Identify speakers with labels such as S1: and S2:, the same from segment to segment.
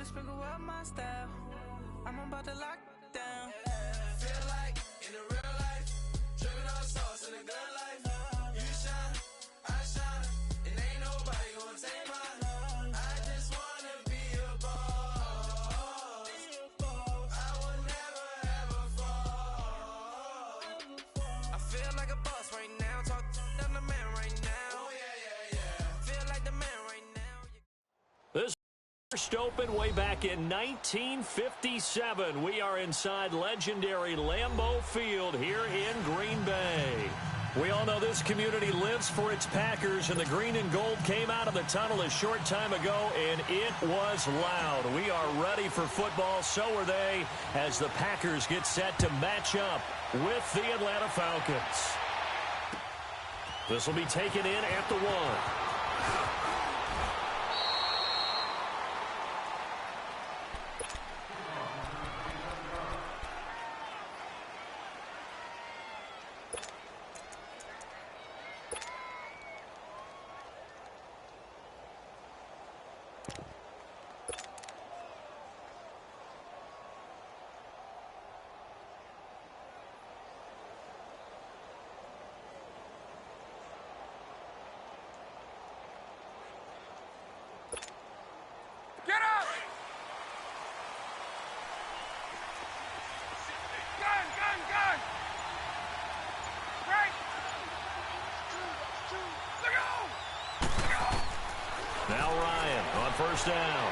S1: to sprinkle up my style. I'm about to lock down.
S2: Feel like in the real life, dripping on sauce in the good life. You shine, I shine, and ain't nobody gonna take mine. I just wanna be a boss. I will never ever fall.
S1: I feel like a boss right now. Talk to the man right now.
S2: Oh yeah.
S1: Feel like the man right now.
S3: This first opened way back in 1957. We are inside legendary Lambeau Field here in Green Bay. We all know this community lives for its Packers, and the green and gold came out of the tunnel a short time ago, and it was loud. We are ready for football, so are they, as the Packers get set to match up with the Atlanta Falcons. This will be taken in at the 1.
S4: Get up! Gun! Right! Look out!
S3: Now Ryan on first down.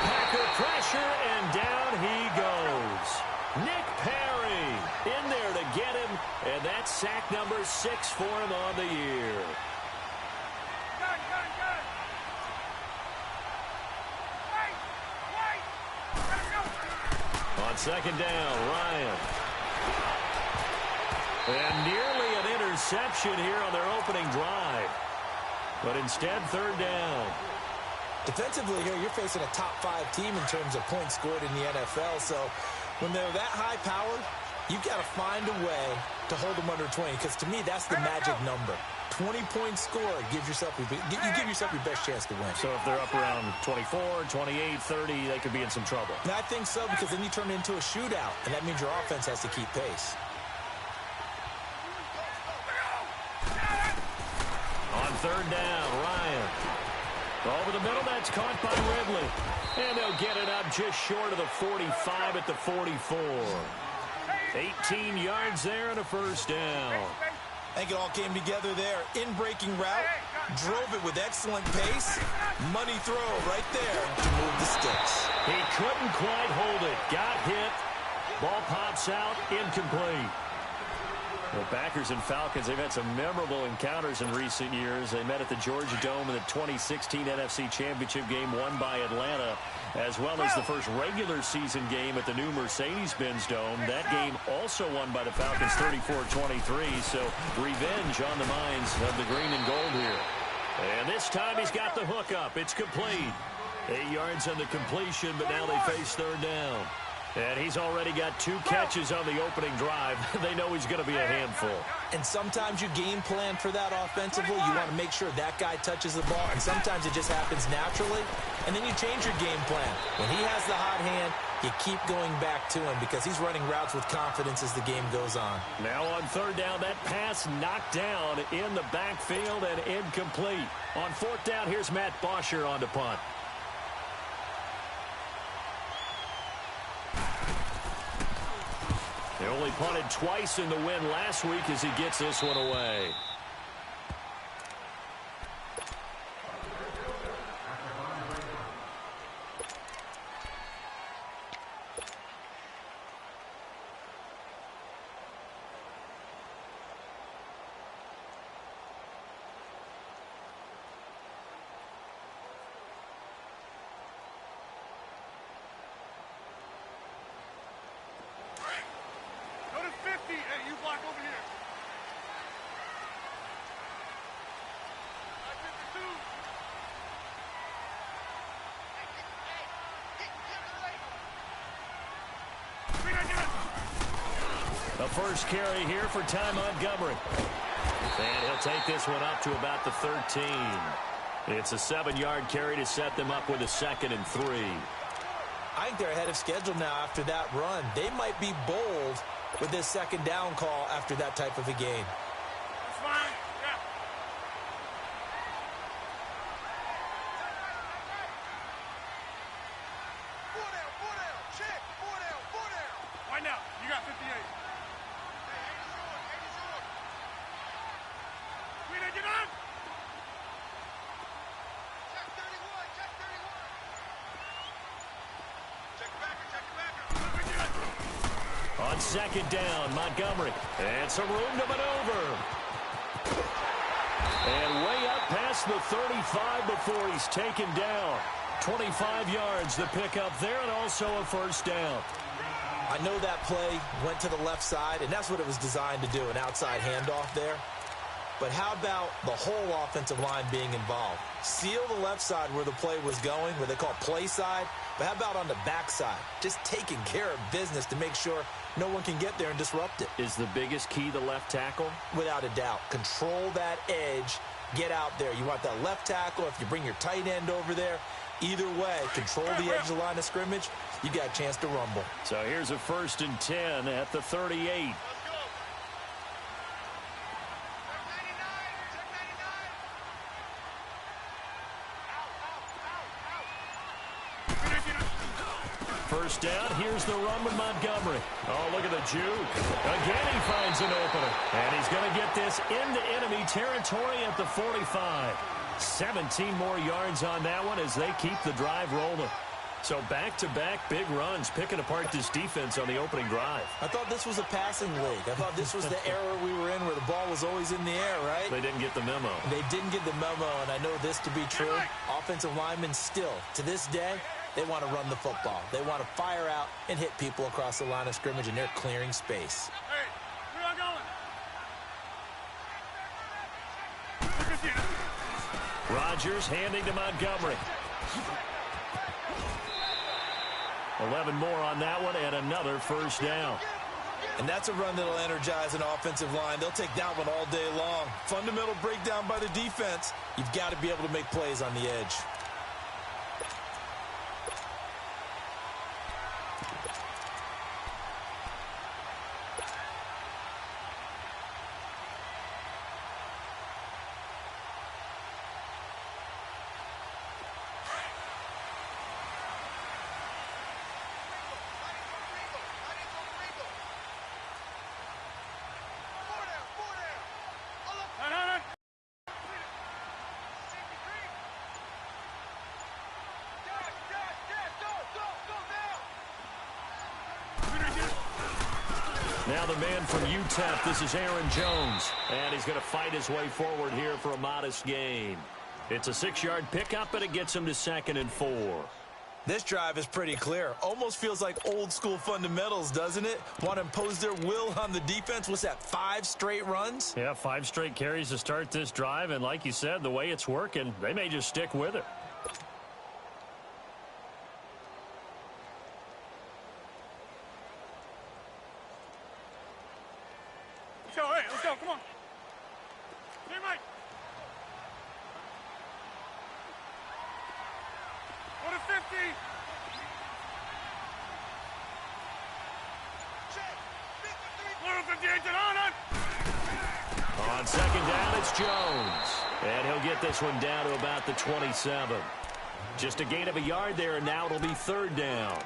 S3: Packer pressure, and down he goes. Nick Perry in there to get him, and that's sack number 6 for him on the year.
S4: Gun! Wait! Let go!
S3: On second down, Ryan. And nearly an interception here on their opening drive. But instead, third down.
S5: Defensively here, you're facing a top 5 team in terms of points scored in the NFL. So when they're that high powered, you've got to find a way to hold them under 20. Because to me, that's the magic number. 20 points scored gives yourself you give yourself your best chance to win.
S3: So if they're up around 24, 28, 30, they could be in some trouble.
S5: And I think so, because then you turn it into a shootout, and that means your offense has to keep pace.
S3: On third down, Ryan. Over the middle, that's caught by Ridley. And they'll get it up just short of the 45 at the 44. 18 yards there and a first down.
S5: I think it all came together there. In-breaking route, drove it with excellent pace. Money throw right there to move the sticks.
S3: He couldn't quite hold it. Got hit. Ball pops out, incomplete. The Packers and Falcons, they've had some memorable encounters in recent years. They met at the Georgia Dome in the 2016 NFC Championship game won by Atlanta, as well as the first regular season game at the new Mercedes-Benz Dome. That game also won by the Falcons 34-23, so revenge on the minds of the green and gold here. And this time he's got the hook up. It's complete. 8 yards on the completion, but now they face third down. And he's already got 2 catches on the opening drive. They know he's going to be a handful.
S5: And sometimes you game plan for that offensively. You want to make sure that guy touches the ball, and sometimes it just happens naturally. And then you change your game plan. When he has the hot hand, you keep going back to him because he's running routes with confidence as the game goes on.
S3: Now on third down, that pass knocked down in the backfield and incomplete. On fourth down, here's Matt Bosher on to punt. They only punted twice in the win last week as he gets this one away. The first carry here for Ty Montgomery. And he'll take this one up to about the 13. It's a 7-yard carry to set them up with a 2nd and 3.
S5: I think they're ahead of schedule now after that run. They might be bold with this 2nd down call after that type of a game.
S4: That's fine. Yeah.
S2: Four down, check. Four down.
S4: Right now, you got 58.
S2: Hey, 80's yours.
S4: We didn't get on.
S2: Check 31. Check it back.
S4: We did it.
S3: On 2nd down, Montgomery. And some room to maneuver. And way up past the 35 before he's taken down. 25 yards the pickup there, and also a 1st down.
S5: I know that play went to the left side, and that's what it was designed to do, an outside handoff there. But how about the whole offensive line being involved? Seal the left side where the play was going, where they call play side. But how about on the back side? Just taking care of business to make sure no one can get there and disrupt it.
S3: Is the biggest key the left tackle?
S5: Without a doubt. Control that edge. Get out there. You want that left tackle. If you bring your tight end over there, either way, control the edge of the line of scrimmage. You got a chance to rumble.
S3: So here's a 1st and 10 at the 38. First down, here's the run with Montgomery. Oh, look at the juke. Again, he finds an opener. And he's going to get this into enemy territory at the 45. 17 more yards on that one as they keep the drive rolling. So back-to-back big runs, picking apart this defense on the opening drive.
S5: I thought this was a passing league. I thought this was the era we were in where the ball was always in the air, right?
S3: They didn't get the memo.
S5: They didn't get the memo, and I know this to be true. Offensive linemen still, to this day, they want to run the football. They want to fire out and hit people across the line of scrimmage, and they're clearing space.
S4: Hey, we are going. Look at you.
S3: Rodgers handing to Montgomery. 11 more on that one and another 1st down.
S5: And that's a run that'll energize an offensive line. They'll take that one all day long. Fundamental breakdown by the defense. You've got to be able to make plays on the edge.
S3: Now the man from UTEP, this is Aaron Jones. And he's going to fight his way forward here for a modest gain. It's a 6-yard pickup, and it gets him to 2nd and 4.
S5: This drive is pretty clear. Almost feels like old-school fundamentals, doesn't it? Want to impose their will on the defense. What's that, 5 straight runs?
S3: Yeah, 5 straight carries to start this drive. And like you said, the way it's working, they may just stick with it.
S4: So, hey, let's go. Come on. Hey, Mike. Go to 50.
S2: Check. 53.
S4: Little 58 on.
S3: On 2nd down, it's Jones. And he'll get this one down to about the 27. Just a gain of a yard there, and now it'll be 3rd down.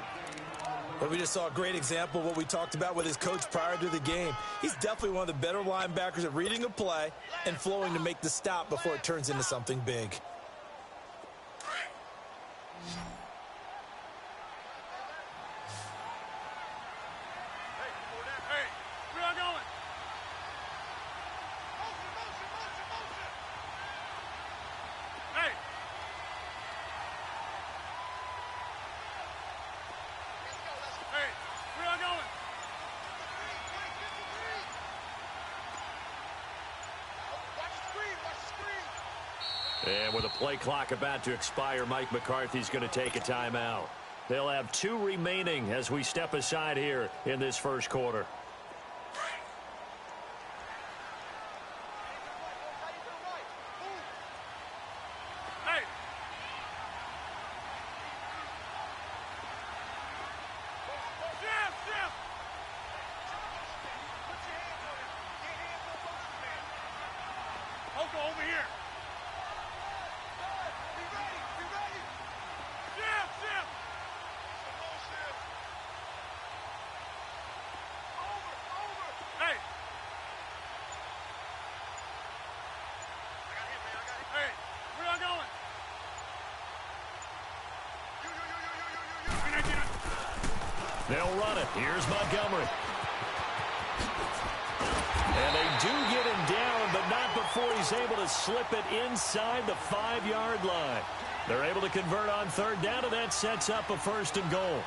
S5: But we just saw a great example of what we talked about with his coach prior to the game. He's definitely one of the better linebackers at reading a play and flowing to make the stop before it turns into something big.
S4: Hey, we are going. Hey. Hey, we are going.
S3: And with a play clock about to expire, Mike McCarthy's going to take a timeout. They'll have 2 remaining as we step aside here in this first quarter.
S4: Hey. Let's go over here.
S2: Be ready. Be ready.
S4: Shift.
S2: Come on, Shiv. Over.
S4: Hey.
S2: I got him, man. I got him.
S4: Hey, where y'all going?
S2: You.
S3: They'll run it. Here's Montgomery. And they do get him down, but not before he's able to slip it inside the 5-yard line. They're able to convert on third down, and that sets up a 1st and goal.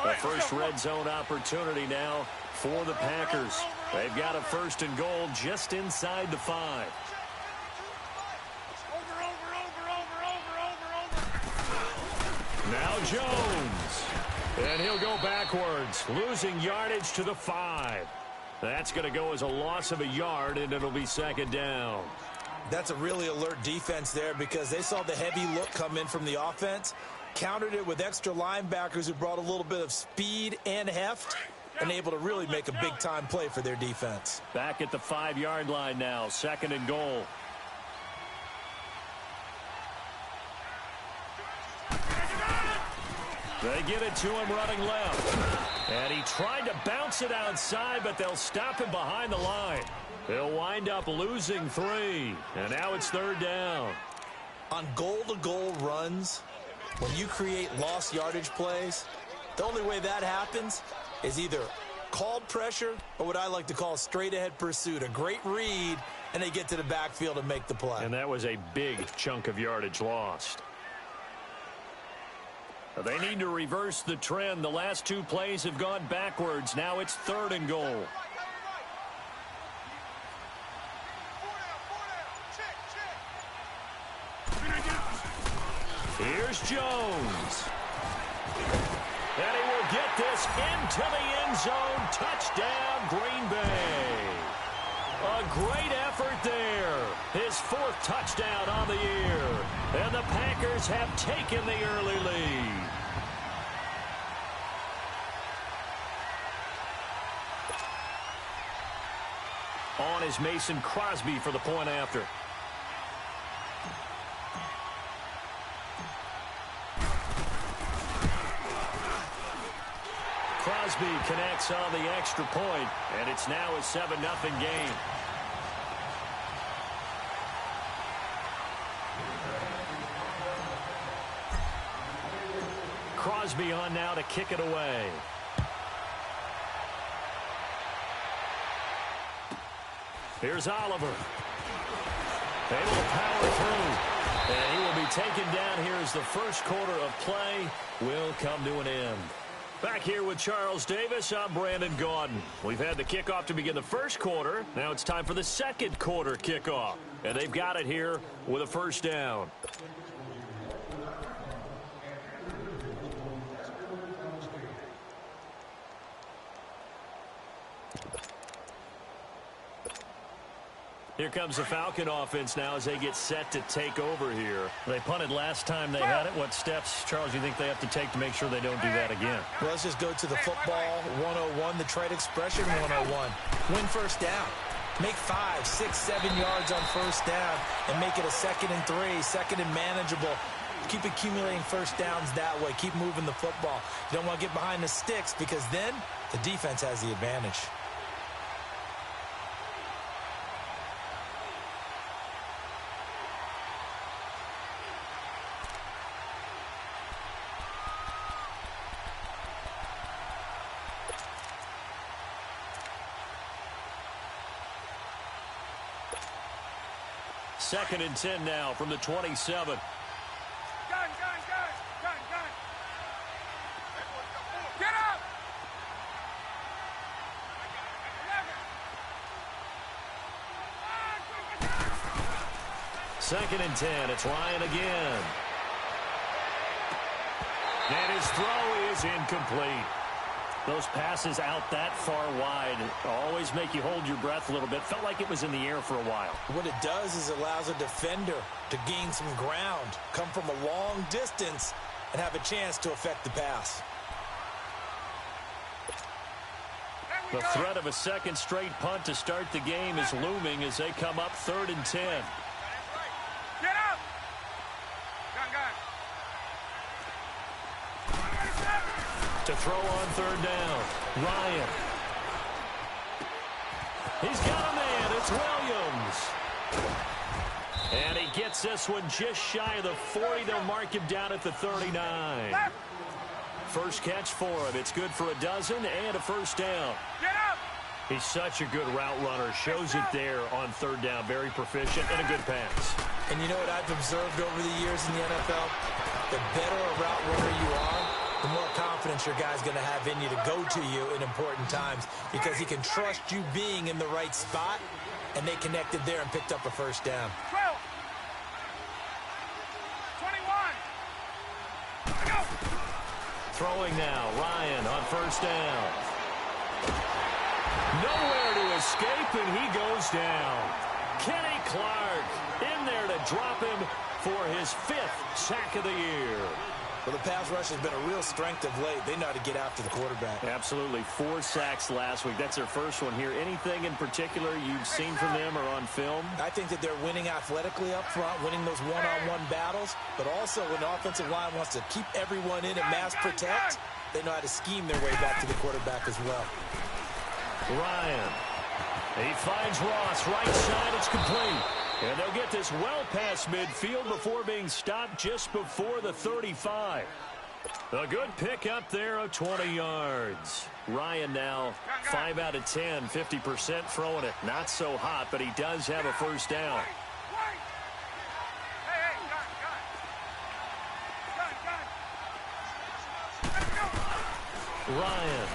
S3: The first red zone opportunity now for the Packers. They've got a 1st and goal just inside the 5.
S4: Over.
S3: Now Jones. And he'll go backwards, losing yardage to the 5. That's going to go as a loss of a yard, and it'll be 2nd down.
S5: That's a really alert defense there because they saw the heavy look come in from the offense, countered it with extra linebackers who brought a little bit of speed and heft, and able to really make a big-time play for their defense.
S3: Back at the 5-yard line now, 2nd and goal. They give it to him running left. And he tried to bounce it outside, but they'll stop him behind the line. They'll wind up losing 3. And now it's 3rd down.
S5: On goal-to-goal runs, when you create lost yardage plays, the only way that happens is either called pressure or what I like to call straight-ahead pursuit. A great read, and they get to the backfield and make the play.
S3: And that was a big chunk of yardage lost. They need to reverse the trend. The last 2 plays have gone backwards. Now it's 3rd and goal. Here's Jones. And he will get this into the end zone. Touchdown, Green Bay. A great effort there. His 4th touchdown on the year. And the Packers have taken the early lead. On is Mason Crosby for the point after. Crosby connects on the extra point, and it's now a 7-0 game. Crosby on now to kick it away. Here's Oliver. Able to power through. And he will be taken down here as the first quarter of play will come to an end. Back here with Charles Davis, I'm Brandon Gaudin. We've had the kickoff to begin the first quarter. Now it's time for the second quarter kickoff. And they've got it here with a 1st down. Here comes the Falcon offense now as they get set to take over here. They punted last time they had it. What steps, Charles, do you think they have to take to make sure they don't do that again?
S5: Well, let's just go to the football 101, the trade expression 101. Win 1st down. Make 5, 6, 7 yards on 1st down and make it a 2nd and 3, 2nd and manageable. Keep accumulating 1st downs that way. Keep moving the football. You don't want to get behind the sticks because then the defense has the advantage.
S3: Second and 10 now from the 27.
S4: Gun. Get up! 11.
S3: Second and 10. It's Ryan again. And his throw is incomplete. Those passes out that far wide always make you hold your breath a little bit. Felt like it was in the air for a while.
S5: What it does is it allows a defender to gain some ground, come from a long distance, and have a chance to affect the pass.
S3: The threat of a second straight punt to start the game is looming as they come up 3rd and 10.
S4: Get up! Gun.
S3: To throw on 3rd down, Ryan. He's got a man. It's Williams. And he gets this one just shy of the 40. They'll mark him down at the 39. First catch for him. It's good for a dozen and a first down.
S4: Get up!
S3: He's such a good route runner. Shows it there on 3rd down. Very proficient and a good pass.
S5: And you know what I've observed over the years in the NFL? The better a route runner you are, the more confidence your guy's going to have in you to go to you in important times because he can trust you being in the right spot, and they connected there and picked up a first down.
S4: 12. 21. Go!
S3: Throwing now, Ryan on first down. Nowhere to escape, and he goes down. Kenny Clark in there to drop him for his 5th sack of the year.
S5: Well, the pass rush has been a real strength of late. They know how to get after the quarterback.
S3: Absolutely. 4 sacks last week. That's their first one here. Anything in particular you've seen from them or on film?
S5: I think that they're winning athletically up front, winning those one-on-one battles, but also when the offensive line wants to keep everyone in and mass protect, they know how to scheme their way back to the quarterback as well.
S3: Ryan. He finds Ross. Right side. It's complete. And they'll get this well past midfield before being stopped just before the 35. A good pickup there of 20 yards. Ryan now 5 out of 10, 50% throwing it. Not so hot, but he does have a first down. Ryan.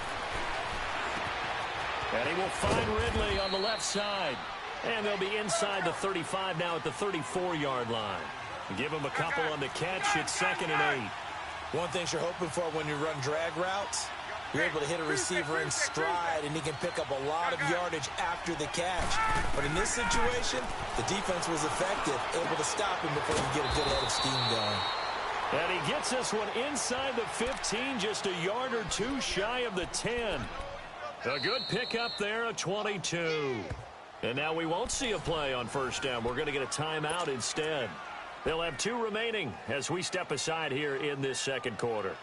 S3: And he will find Ridley on the left side. And they'll be inside the 35 now at the 34-yard line. Give him a couple on the catch. It's 2nd and 8.
S5: One thing you're hoping for when you run drag routes, you're able to hit a receiver in stride, and he can pick up a lot of yardage after the catch. But in this situation, the defense was effective, able to stop him before you get a good head of steam going.
S3: And he gets this one inside the 15, just a yard or two shy of the 10. A good pickup there of 22. And now we won't see a play on first down. We're going to get a timeout instead. They'll have 2 remaining as we step aside here in this second quarter.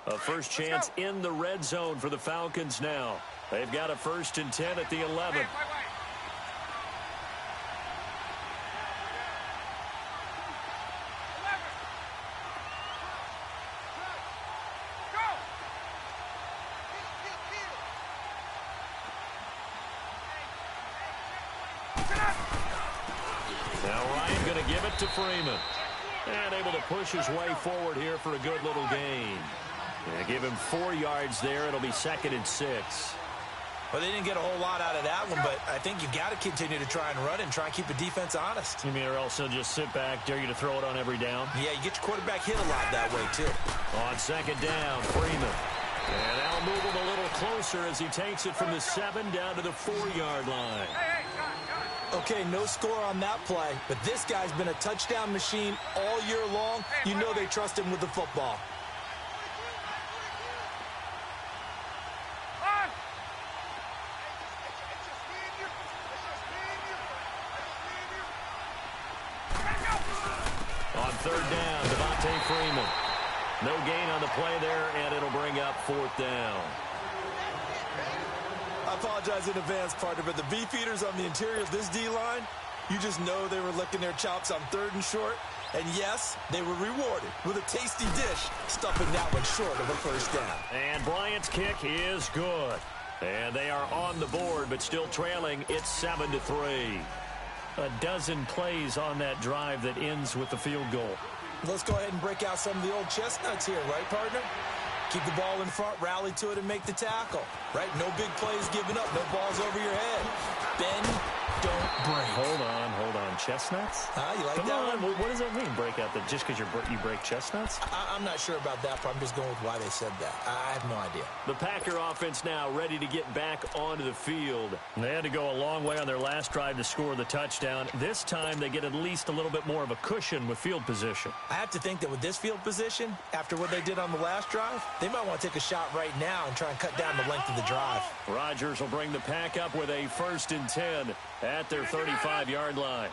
S3: A first chance in the red zone for the Falcons now. They've got a 1st and 10 at the 11. Now Ryan going to give it to Freeman. And able to push his way forward here for a good little gain. And give him 4 yards there. It'll be 2nd and 6.
S5: Well, they didn't get a whole lot out of that one, but I think you've got to continue to try and run and try and keep the defense honest.
S3: You mean or else he'll just sit back, dare you to throw it on every down?
S5: Yeah, you get your quarterback hit a lot that way, too.
S3: On 2nd down, Freeman. And that'll move him a little closer as he takes it from the 7 down to the 4-yard line.
S5: Okay, no score on that play, but this guy's been a touchdown machine all year long. You know they trust him with the football.
S3: On 3rd down, Devontae Freeman. No gain on the play there, and it'll bring up 4th down.
S5: I apologize in advance, partner, but the beef eaters on the interior of this D-line, you just know they were licking their chops on 3rd and short. And yes, they were rewarded with a tasty dish, stuffing that one short of a first down.
S3: And Bryant's kick is good. And they are on the board, but still trailing. It's 7-3. A dozen plays on that drive that ends with the field goal.
S5: Let's go ahead and break out some of the old chestnuts here, right, partner? Keep the ball in front, rally to it, and make the tackle, right? No big plays given up, no balls over your head. Bend, don't break.
S3: Hold on. Chestnuts?
S5: You like
S3: Come
S5: that
S3: on.
S5: one?
S3: What does that mean, break out? Just because you break chestnuts?
S5: I'm not sure about that, but I'm just going with why they said that. I have no idea.
S3: The Packer offense now ready to get back onto the field. They had to go a long way on their last drive to score the touchdown. This time they get at least a little bit more of a cushion with field position.
S5: I have to think that with this field position, after what they did on the last drive, they might want to take a shot right now and try and cut down the length of the drive.
S3: Rodgers will bring the Pack up with a 1st and 10 at their 35-yard line.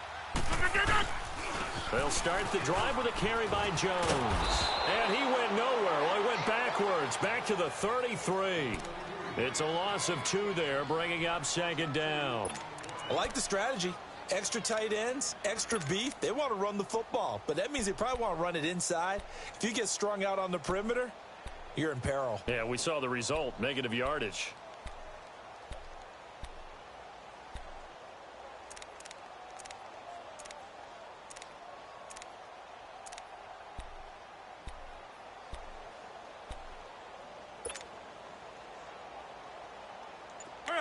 S3: They'll start the drive with a carry by Jones. And he went nowhere. Well, he went backwards, back to the 33. It's a loss of 2 there, bringing up 2nd down.
S5: I like the strategy. Extra tight ends, extra beef. They want to run the football, but that means they probably want to run it inside. If you get strung out on the perimeter, you're in peril.
S3: Yeah, we saw the result, negative yardage.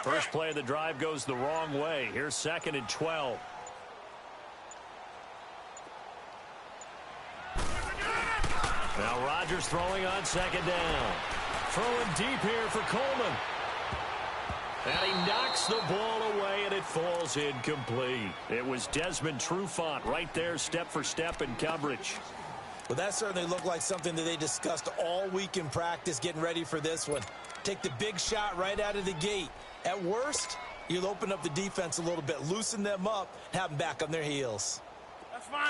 S3: First play of the drive goes the wrong way. Here's 2nd and 12. Now Rodgers throwing on 2nd down. Throwing deep here for Coleman. And he knocks the ball away, and it falls incomplete. It was Desmond Trufant right there, step for step in coverage.
S5: Well, that certainly looked like something that they discussed all week in practice getting ready for this one. Take the big shot right out of the gate. At worst, you'll open up the defense a little bit, loosen them up, have them back on their heels.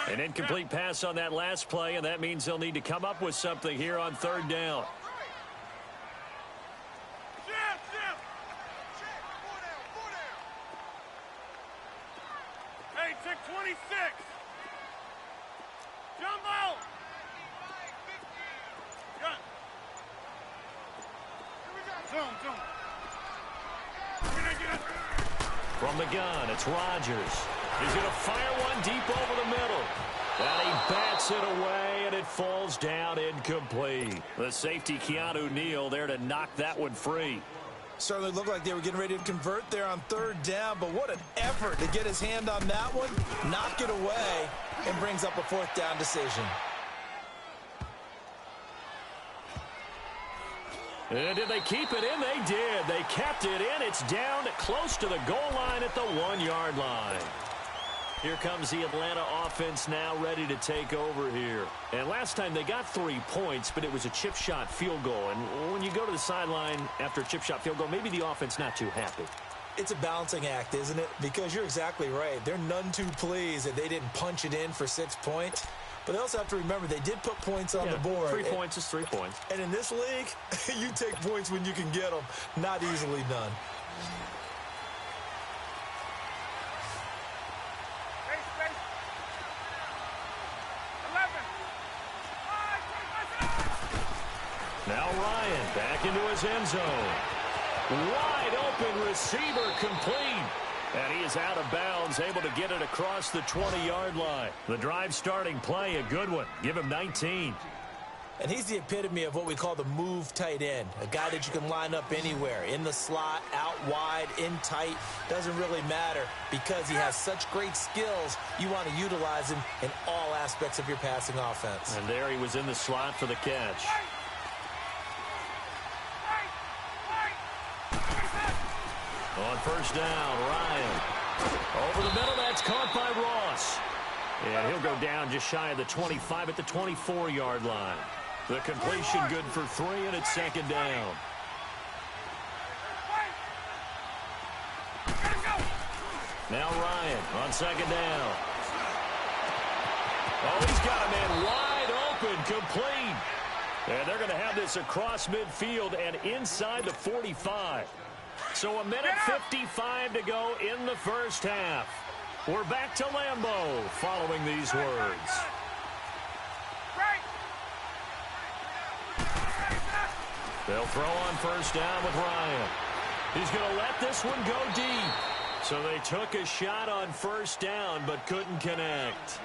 S3: An incomplete pass on that last play, and that means they'll need to come up with something here on 3rd down.
S4: Hey, check 26. Jumbo. Zoom.
S3: From the gun, it's Rodgers. He's going to fire one deep over the middle. And he bats it away, and it falls down incomplete. The safety, Keanu Neal, there to knock that one free.
S5: Certainly looked like they were getting ready to convert there on 3rd down, but what an effort to get his hand on that one, knock it away, and brings up a 4th down decision.
S3: And did they keep it in? They did. They kept it in. It's down close to the goal line at the 1-yard line. Here comes the Atlanta offense now ready to take over here. And last time they got 3 points, but it was a chip shot field goal. And when you go to the sideline after a chip shot field goal, maybe the offense not too happy.
S5: It's a balancing act, isn't it? Because you're exactly right. They're none too pleased that they didn't punch it in for 6 points. But they also have to remember they did put points on the board.
S3: 3 points is 3 points.
S5: And in this league, you take points when you can get them. Not easily done.
S4: Space. 11.
S3: Now Ryan back into his end zone. Wide open receiver complete. And he is out of bounds, able to get it across the 20-yard line. The drive starting play, a good one. Give him 19.
S5: And he's the epitome of what we call the move tight end. A guy that you can line up anywhere. In the slot, out wide, in tight. Doesn't really matter because he has such great skills. You want to utilize him in all aspects of your passing offense.
S3: And there he was in the slot for the catch. On 1st down, Ryan. Over the middle, that's caught by Ross. And he'll go down just shy of the 25 at the 24-yard line. The completion good for 3, and it's 2nd down. Now Ryan on 2nd down. Oh, he's got a man wide open, complete. And they're going to have this across midfield and inside the 45. So a minute 55 to go in the first half. We're back to Lambeau following these words. They'll throw on 1st down with Ryan. He's going to let this one go deep. So they took a shot on 1st down but couldn't connect.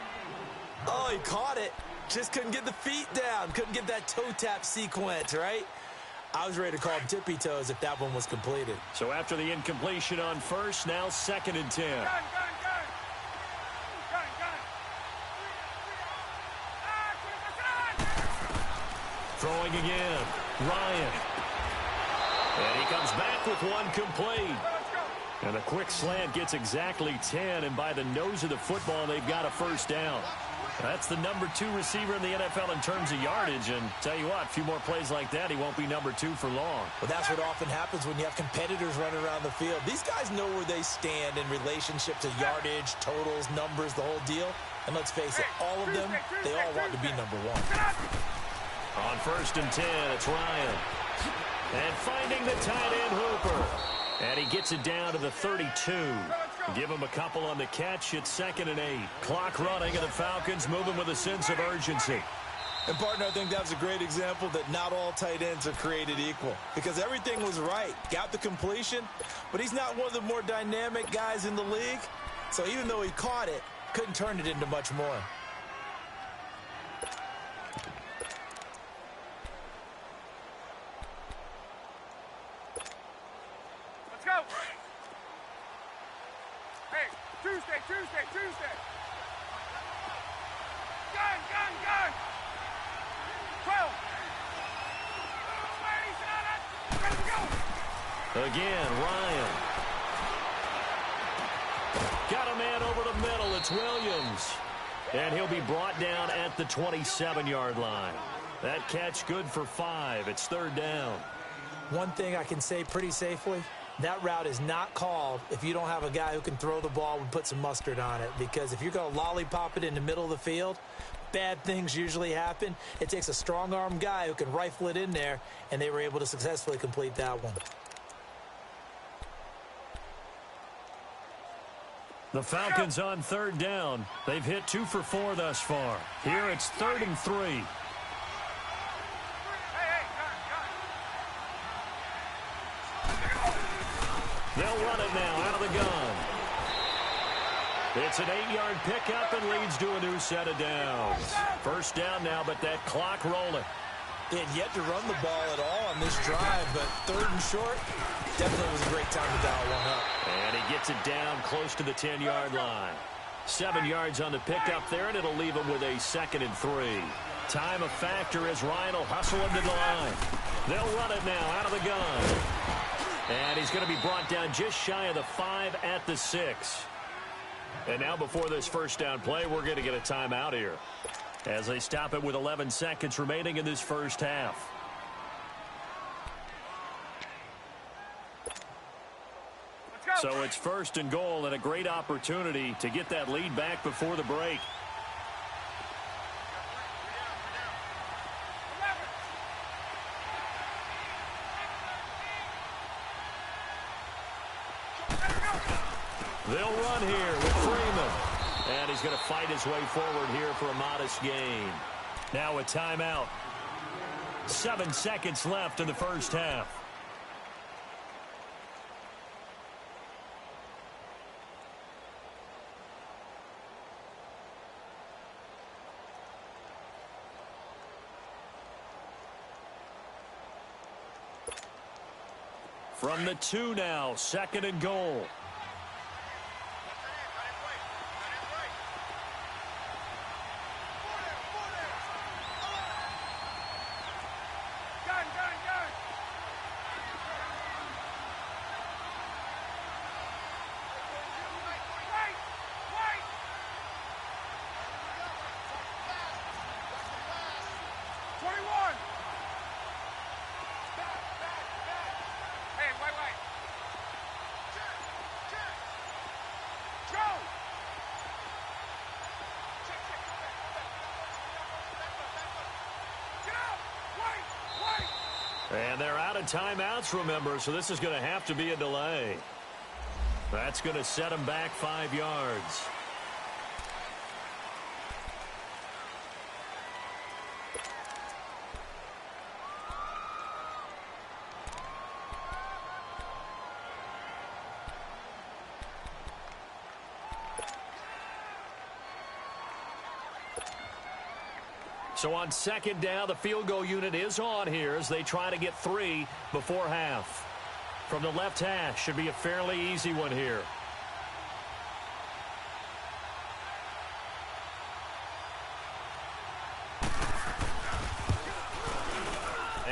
S5: Oh, he caught it. Just couldn't get the feet down. Couldn't get that toe tap sequence, right? I was ready to call him tippy toes if that one was completed.
S3: So after the incompletion on 1st, now 2nd and 10. Throwing again. Ryan. And he comes back with one complete. And a quick slant gets exactly 10, and by the nose of the football, they've got a first down. That's the number 2 receiver in the NFL in terms of yardage, and tell you what, a few more plays like that, he won't be number 2 for long.
S5: Well, that's what often happens when you have competitors running around the field. These guys know where they stand in relationship to yardage, totals, numbers, the whole deal. And let's face it, all of them, they all want to be number 1.
S3: On 1st and 10, it's Ryan. And finding the tight end Hooper. And he gets it down to the 32. Give him a couple on the catch. It's 2nd and 8. Clock running, and the Falcons moving with a sense of urgency.
S5: And, partner, I think that was a great example that not all tight ends are created equal. Because everything was right. Got the completion, but he's not one of the more dynamic guys in the league. So even though he caught it, couldn't turn it into much more.
S4: Tuesday. Gun. 12. Ready to go.
S3: Again, Ryan. Got a man over the middle. It's Williams. And he'll be brought down at the 27-yard line. That catch good for 5. It's 3rd down.
S5: One thing I can say pretty safely, that route is not called if you don't have a guy who can throw the ball and put some mustard on it. Because if you're going to lollipop it in the middle of the field, bad things usually happen. It takes a strong-arm guy who can rifle it in there, and they were able to successfully complete that one.
S3: The Falcons on 3rd down. They've hit 2 for 4 thus far. Here it's 3rd and 3. They'll run it now out of the gun. It's an 8-yard pickup and leads to a new set of downs. First down now, but that clock rolling.
S5: They had yet to run the ball at all on this drive, but 3rd and short, definitely was a great time to dial one up.
S3: And he gets it down close to the 10-yard line. 7 yards on the pickup there, and it'll leave him with a 2nd and 3. Time a factor as Ryan will hustle him to the line. They'll run it now out of the gun. And he's going to be brought down just shy of the 5 at the 6. And now before this first down play, we're going to get a timeout here as they stop it with 11 seconds remaining in this first half. So it's 1st and goal and a great opportunity to get that lead back before the break. They'll run here with Freeman. And he's going to fight his way forward here for a modest gain. Now a timeout. 7 seconds left in the first half. From the 2 now, 2nd and goal. And they're out of timeouts, remember, so this is going to have to be a delay. That's going to set them back 5 yards. So on 2nd down, the field goal unit is on here as they try to get 3 before half. From the left hash, should be a fairly easy one here.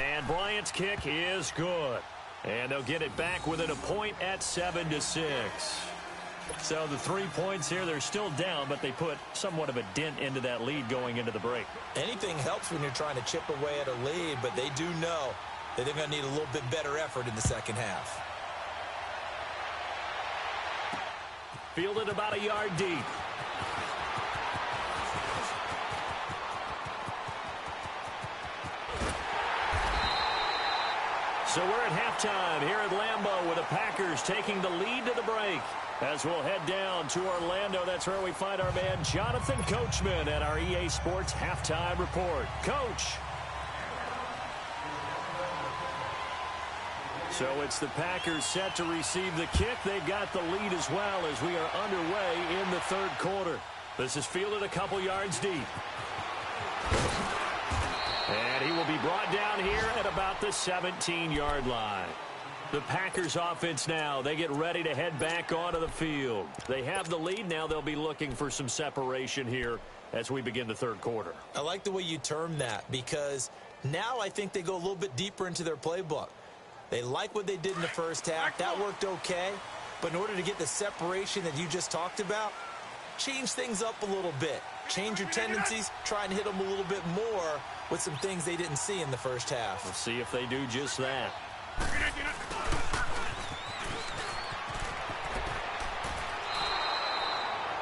S3: And Bryant's kick is good. And they'll get it back within a point at 7-6. So the 3 points here, they're still down, but they put somewhat of a dent into that lead going into the break.
S5: Anything helps when you're trying to chip away at a lead, but they do know that they're going to need a little bit better effort in the second half.
S3: Fielded about a yard deep. So we're at halftime here at Lambeau with the Packers taking the lead to the break. As we'll head down to Orlando, that's where we find our man Jonathan Coachman at our EA Sports Halftime Report. Coach. So it's the Packers set to receive the kick. They've got the lead as well as we are underway in the third quarter. This is fielded a couple yards deep. And he will be brought down here at about the 17-yard line. The Packers offense now, they get ready to head back onto the field. They have the lead. Now they'll be looking for some separation here as we begin the third quarter.
S5: I like the way you term that because now I think they go a little bit deeper into their playbook. They like what they did in the first half. That worked okay. But in order to get the separation that you just talked about, change things up a little bit. Change your tendencies. Try and hit them a little bit more with some things they didn't see in the first half.
S3: We'll see if they do just that.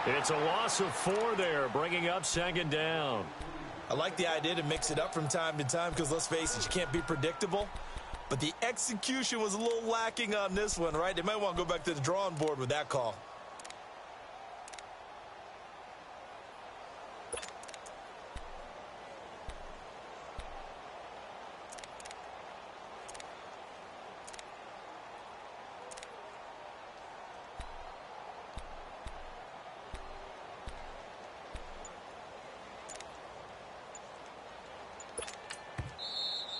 S3: It's a loss of 4 there, bringing up second down.
S5: I like the idea to mix it up from time to time because, let's face it, you can't be predictable. But the execution was a little lacking on this one, right? They might want to go back to the drawing board with that call.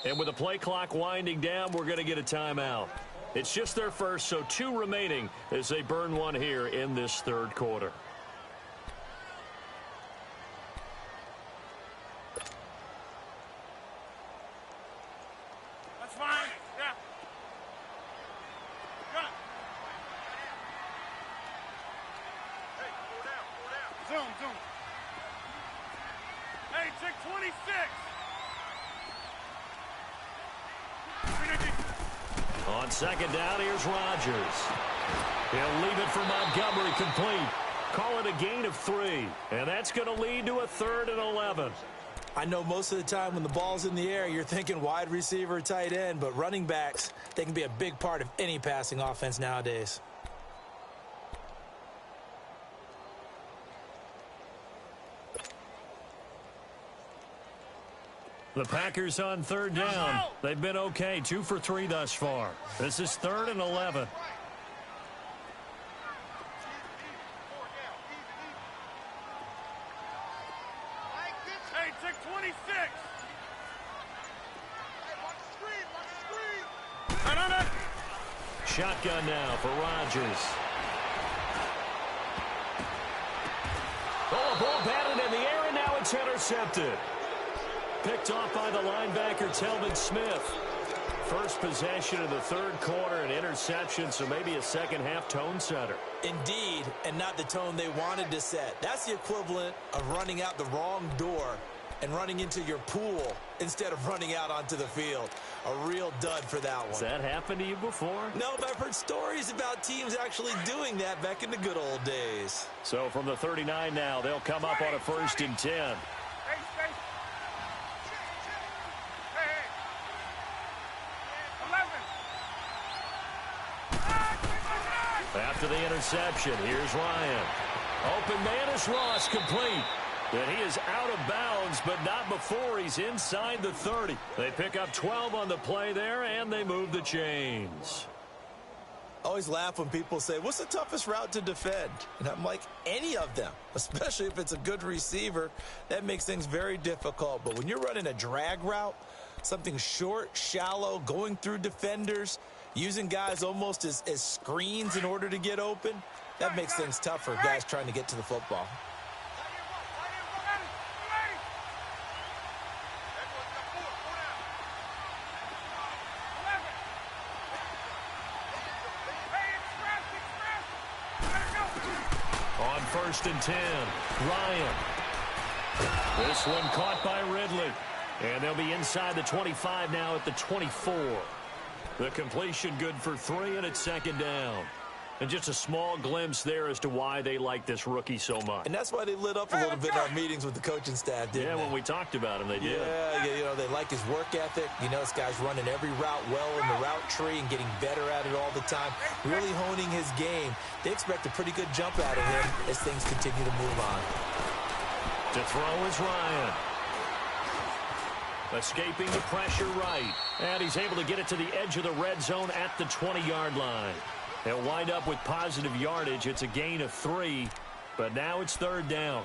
S3: And with the play clock winding down, we're going to get a timeout. It's just their first, so 2 remaining as they burn one here in this third quarter.
S4: That's fine. Yeah. Got it. Hey, go down. Zoom. Hey, check 26.
S3: On second down, here's Rodgers. He'll leave it for Montgomery complete. Call it a gain of 3. And that's going to lead to a 3rd and 11.
S5: I know most of the time when the ball's in the air, you're thinking wide receiver, tight end, but running backs, they can be a big part of any passing offense nowadays.
S3: The Packers on third down. They've been okay, 2 for 3 thus far. This is 3rd and 11.
S4: Hey, check 26.
S3: Shotgun now for Rodgers. Oh, a ball batted in the air, and now it's intercepted. Picked off by the linebacker, Telvin Smith. First possession of the third quarter, an interception, so maybe a second-half tone setter.
S5: Indeed, and not the tone they wanted to set. That's the equivalent of running out the wrong door and running into your pool instead of running out onto the field. A real dud for that one.
S3: Has that happened to you before?
S5: No, but I've heard stories about teams actually doing that back in the good old days.
S3: So from the 39 now, they'll come up on a 1st and 10. After the interception, here's Ryan. Open man is Ross, complete. And he is out of bounds, but not before he's inside the 30. They pick up 12 on the play there, and they move the chains.
S5: I always laugh when people say, what's the toughest route to defend? And I'm like, any of them, especially if it's a good receiver. That makes things very difficult. But when you're running a drag route, something short, shallow, going through defenders, using guys almost as screens in order to get open, that makes things tough for guys trying to get to the football.
S3: On 1st and 10, Ryan. This one caught by Ridley. And they'll be inside the 25 now at the 24. The completion good for 3, and it's 2nd down. And just a small glimpse there as to why they like this rookie so much.
S5: And that's why they lit up a little bit in our meetings with the coaching staff, didn't they?
S3: Yeah, when we talked about him, they did.
S5: Yeah, you know, they like his work ethic. You know, this guy's running every route well in the route tree and getting better at it all the time, really honing his game. They expect a pretty good jump out of him as things continue to move on.
S3: To throw is Ryan. Escaping the pressure right. And he's able to get it to the edge of the red zone at the 20-yard line. They'll wind up with positive yardage. It's a gain of 3, but now it's 3rd down.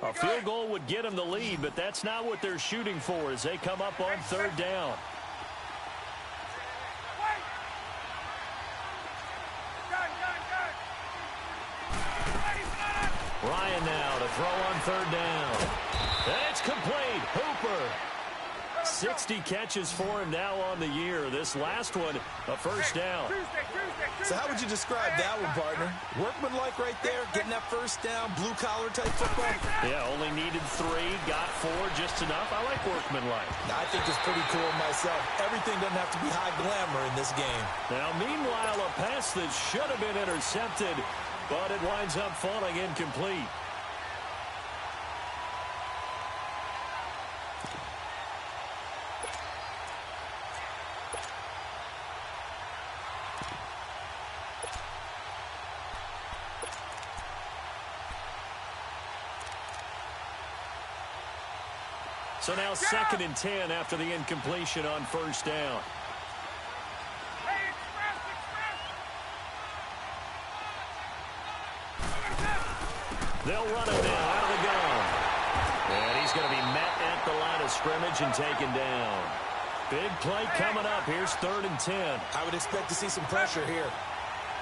S3: A field goal would get them the lead, but that's not what they're shooting for as they come up on 3rd down. Ryan now to throw on 3rd down. And it's complete. Hooper. 60 catches for him now on the year. This last one, a 1st down.
S5: So how would you describe that one, partner? Workmanlike right there, getting that 1st down, blue-collar type football?
S3: Yeah, only needed 3, got 4, just enough. I like workmanlike.
S5: I think it's pretty cool myself. Everything doesn't have to be high glamour in this game.
S3: Now, meanwhile, a pass that should have been intercepted, but it winds up falling incomplete. So now 2nd and 10 after the incompletion on 1st down. They'll run it now out of the gun. And he's going to be met at the line of scrimmage and taken down. Big play coming up. Here's 3rd and 10.
S5: I would expect to see some pressure here.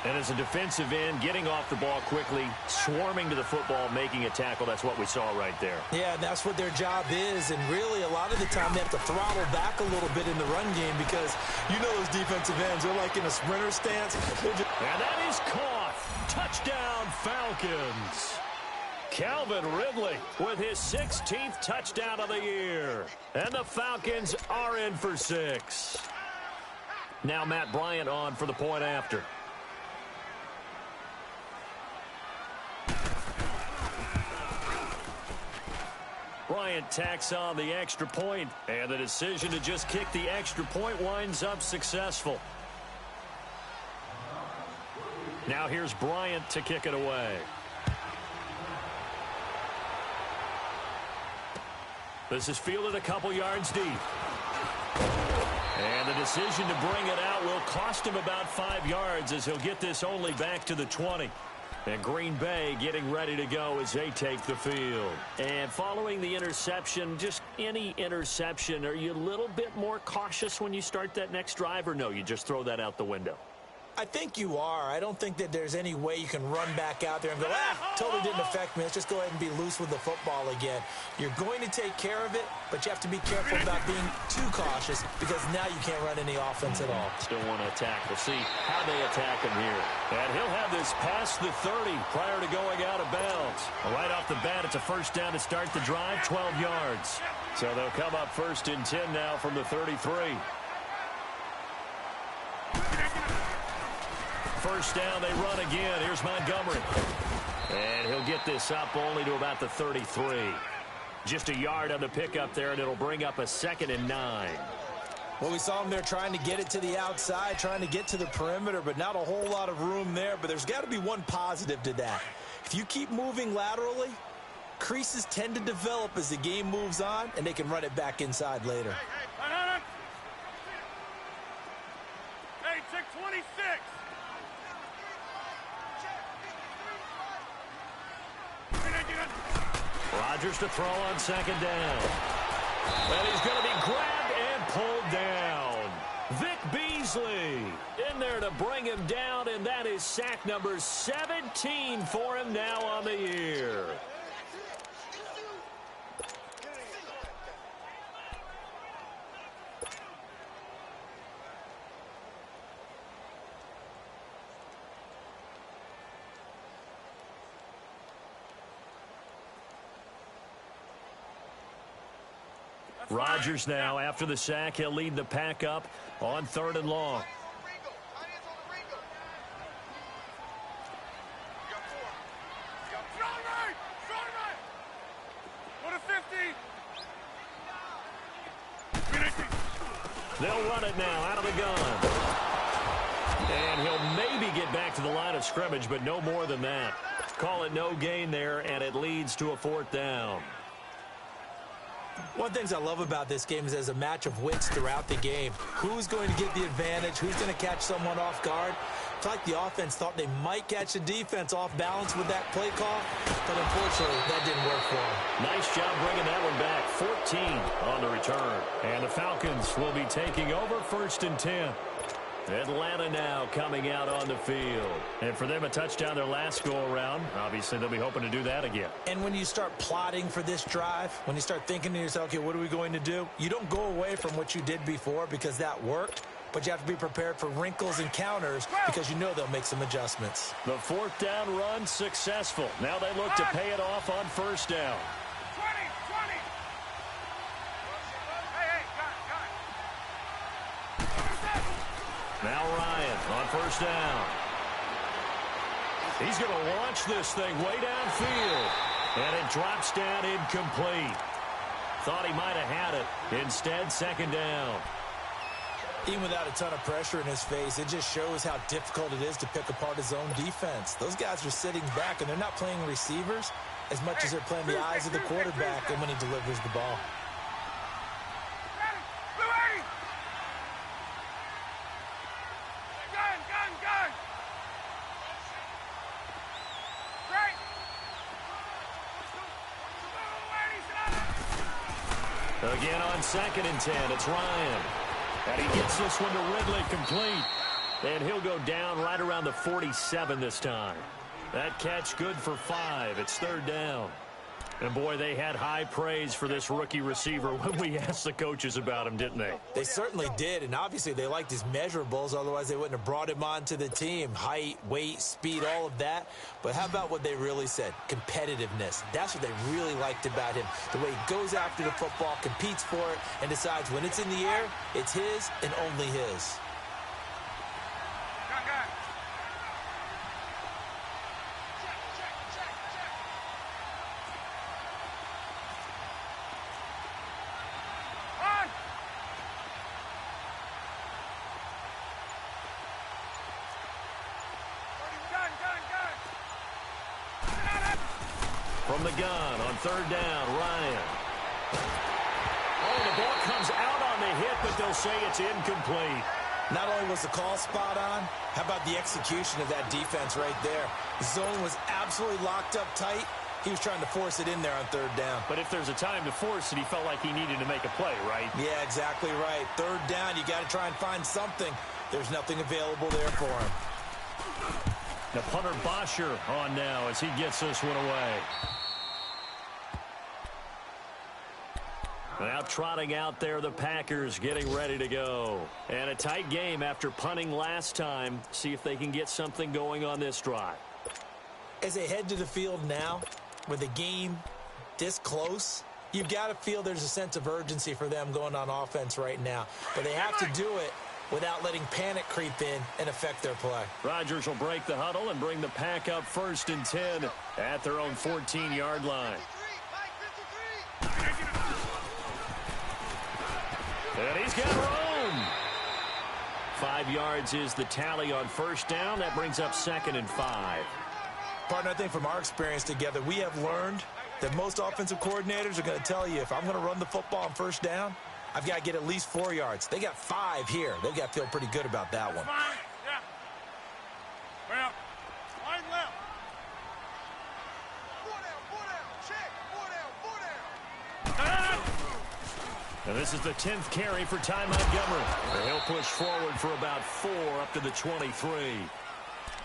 S3: And as a defensive end, getting off the ball quickly, swarming to the football, making a tackle, that's what we saw right there.
S5: Yeah, and that's what their job is. And really, a lot of the time, they have to throttle back a little bit in the run game because you know those defensive ends, they're like in a sprinter stance.
S3: And that is caught. Touchdown, Falcons. Calvin Ridley with his 16th touchdown of the year. And the Falcons are in for 6. Now Matt Bryant on for the point after. Bryant tacks on the extra point, and the decision to just kick the extra point winds up successful. Now here's Bryant to kick it away. This is fielded a couple yards deep. And the decision to bring it out will cost him about 5 yards as he'll get this only back to the 20. And Green Bay getting ready to go as they take the field. And following the interception, just any interception, are you a little bit more cautious when you start that next drive, or no, you just throw that out the window?
S5: I think you are. I don't think that there's any way you can run back out there and go, totally didn't affect me. Let's just go ahead and be loose with the football again. You're going to take care of it, but you have to be careful about being too cautious because now you can't run any offense at all.
S3: Still want to attack. We'll see how they attack him here. And he'll have this past the 30 prior to going out of bounds. Right off the bat, it's a 1st down to start the drive, 12 yards. So they'll come up 1st and 10 now from the 33. 1st down, they run again. Here's Montgomery. And he'll get this up only to about the 33. Just a yard on the pickup there, and it'll bring up a 2nd and 9.
S5: Well, we saw him there trying to get it to the outside, trying to get to the perimeter, but not a whole lot of room there. But there's got to be one positive to that. If you keep moving laterally, creases tend to develop as the game moves on, and they can run it back inside later.
S4: Hey, check 26.
S3: Rodgers to throw on 2nd down. And he's going to be grabbed and pulled down. Vic Beasley in there to bring him down, and that is sack number 17 for him now on the year. Rodgers now, after the sack, he'll lead the pack up on 3rd and long. They'll run it now out of the gun. And he'll maybe get back to the line of scrimmage, but no more than that. Call it no gain there, and it leads to a 4th down.
S5: One of the things I love about this game is there's a match of wits throughout the game. Who's going to get the advantage? Who's going to catch someone off guard? It's like the offense thought they might catch the defense off balance with that play call, but unfortunately, that didn't work for them.
S3: Nice job bringing that one back. 14 on the return. And the Falcons will be taking over 1st and 10. Atlanta now coming out on the field. And for them, a touchdown their last go-around. Obviously, they'll be hoping to do that again.
S5: And when you start plotting for this drive, when you start thinking to yourself, okay, what are we going to do? You don't go away from what you did before because that worked, but you have to be prepared for wrinkles and counters because you know they'll make some adjustments.
S3: The 4th down run successful. Now they look to pay it off on 1st down. Now Ryan on 1st down. He's going to launch this thing way downfield. And it drops down incomplete. Thought he might have had it. Instead, 2nd down.
S5: Even without a ton of pressure in his face, it just shows how difficult it is to pick apart his own defense. Those guys are sitting back, and they're not playing receivers as much as they're playing the eyes of the quarterback and when he delivers the ball.
S3: Again on 2nd and 10, it's Ryan. And he gets this one to Ridley complete. And he'll go down right around the 47 this time. That catch good for 5. It's 3rd down. And, boy, they had high praise for this rookie receiver when we asked the coaches about him, didn't they?
S5: They certainly did, and obviously they liked his measurables. Otherwise, they wouldn't have brought him onto the team. Height, weight, speed, all of that. But how about what they really said? Competitiveness. That's what they really liked about him. The way he goes after the football, competes for it, and decides when it's in the air, it's his and only his.
S3: From the gun on 3rd down, Ryan. Oh, the ball comes out on the hit, but they'll say it's incomplete.
S5: Not only was the call spot on, how about the execution of that defense right there? The zone was absolutely locked up tight. He was trying to force it in there on 3rd down.
S3: But if there's a time to force it, he felt like he needed to make a play, right?
S5: Yeah, exactly right. 3rd down, you got to try and find something. There's nothing available there for him.
S3: The punter Bosher on now as he gets this one away. Now trotting out there, the Packers getting ready to go. And a tight game after punting last time. See if they can get something going on this drive.
S5: As they head to the field now, with the game this close, you've got to feel there's a sense of urgency for them going on offense right now. But they have to do it without letting panic creep in and affect their play.
S3: Rodgers will break the huddle and bring the pack up 1st and 10 at their own 14-yard line. And he's got room. 5 yards is the tally on 1st down. That brings up 2nd and 5.
S5: Partner, I think from our experience together, we have learned that most offensive coordinators are going to tell you, if I'm going to run the football on 1st down, I've got to get at least 4 yards. They got 5 here. They've got to feel pretty good about that one.
S4: Yeah. Well, line left.
S2: 4 down, check. 4 down.
S3: And this is the 10th carry for Ty Montgomery. And he'll push forward for about 4 up to the 23.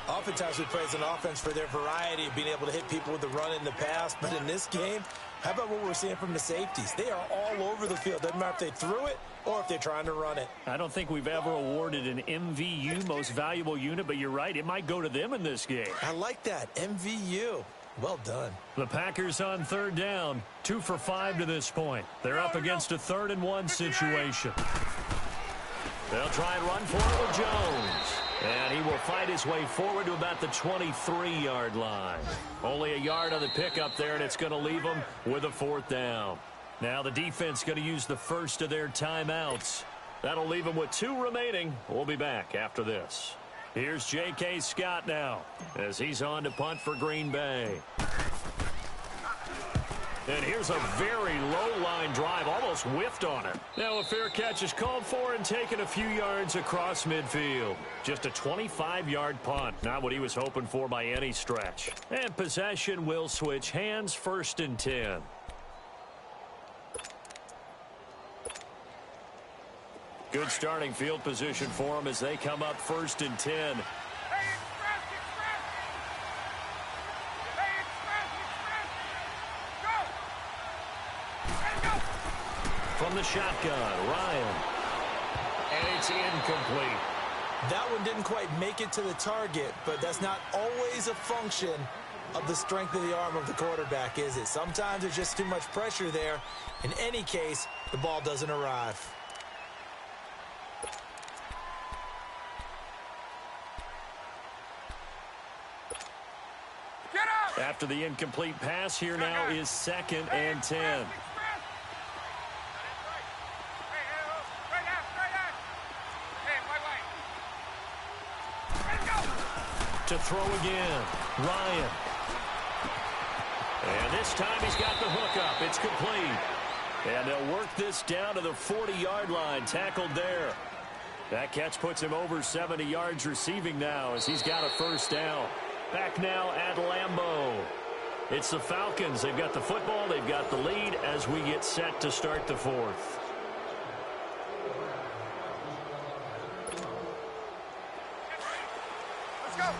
S5: Oftentimes we praise an offense for their variety of being able to hit people with the run in the pass. But in this game, how about what we're seeing from the safeties? They are all over the field. Doesn't matter if they threw it or if they're trying to run it.
S3: I don't think we've ever awarded an MVU, most valuable unit, but you're right. It might go to them in this game.
S5: I like that, MVU. Well done.
S3: The Packers on third down, 2 for 5 to this point. They're up against a 3rd-and-1 situation. They'll try and run for it with Jones. And he will fight his way forward to about the 23-yard line. Only a yard on the pickup there, and it's going to leave them with a 4th down. Now the defense going to use the first of their timeouts. That'll leave them with 2 remaining. We'll be back after this. Here's J.K. Scott now as he's on to punt for Green Bay. And here's a very low-line drive, almost whiffed on it. Now a fair catch is called for and taken a few yards across midfield. Just a 25-yard punt, not what he was hoping for by any stretch. And possession will switch hands, 1st and 10. Good starting field position for them as they come up 1st and 10. From the shotgun, Ryan. And it's incomplete.
S5: That one didn't quite make it to the target, but that's not always a function of the strength of the arm of the quarterback, is it? Sometimes there's just too much pressure there. In any case, the ball doesn't arrive.
S3: After the incomplete pass, here now is 2nd and 10. To throw again, Ryan. And this time he's got the hook up. It's complete. And they'll work this down to the 40-yard line, tackled there. That catch puts him over 70 yards receiving now as he's got a 1st down. Back now at Lambeau. It's the Falcons. They've got the football. They've got the lead as we get set to start the 4th.
S4: Let's go.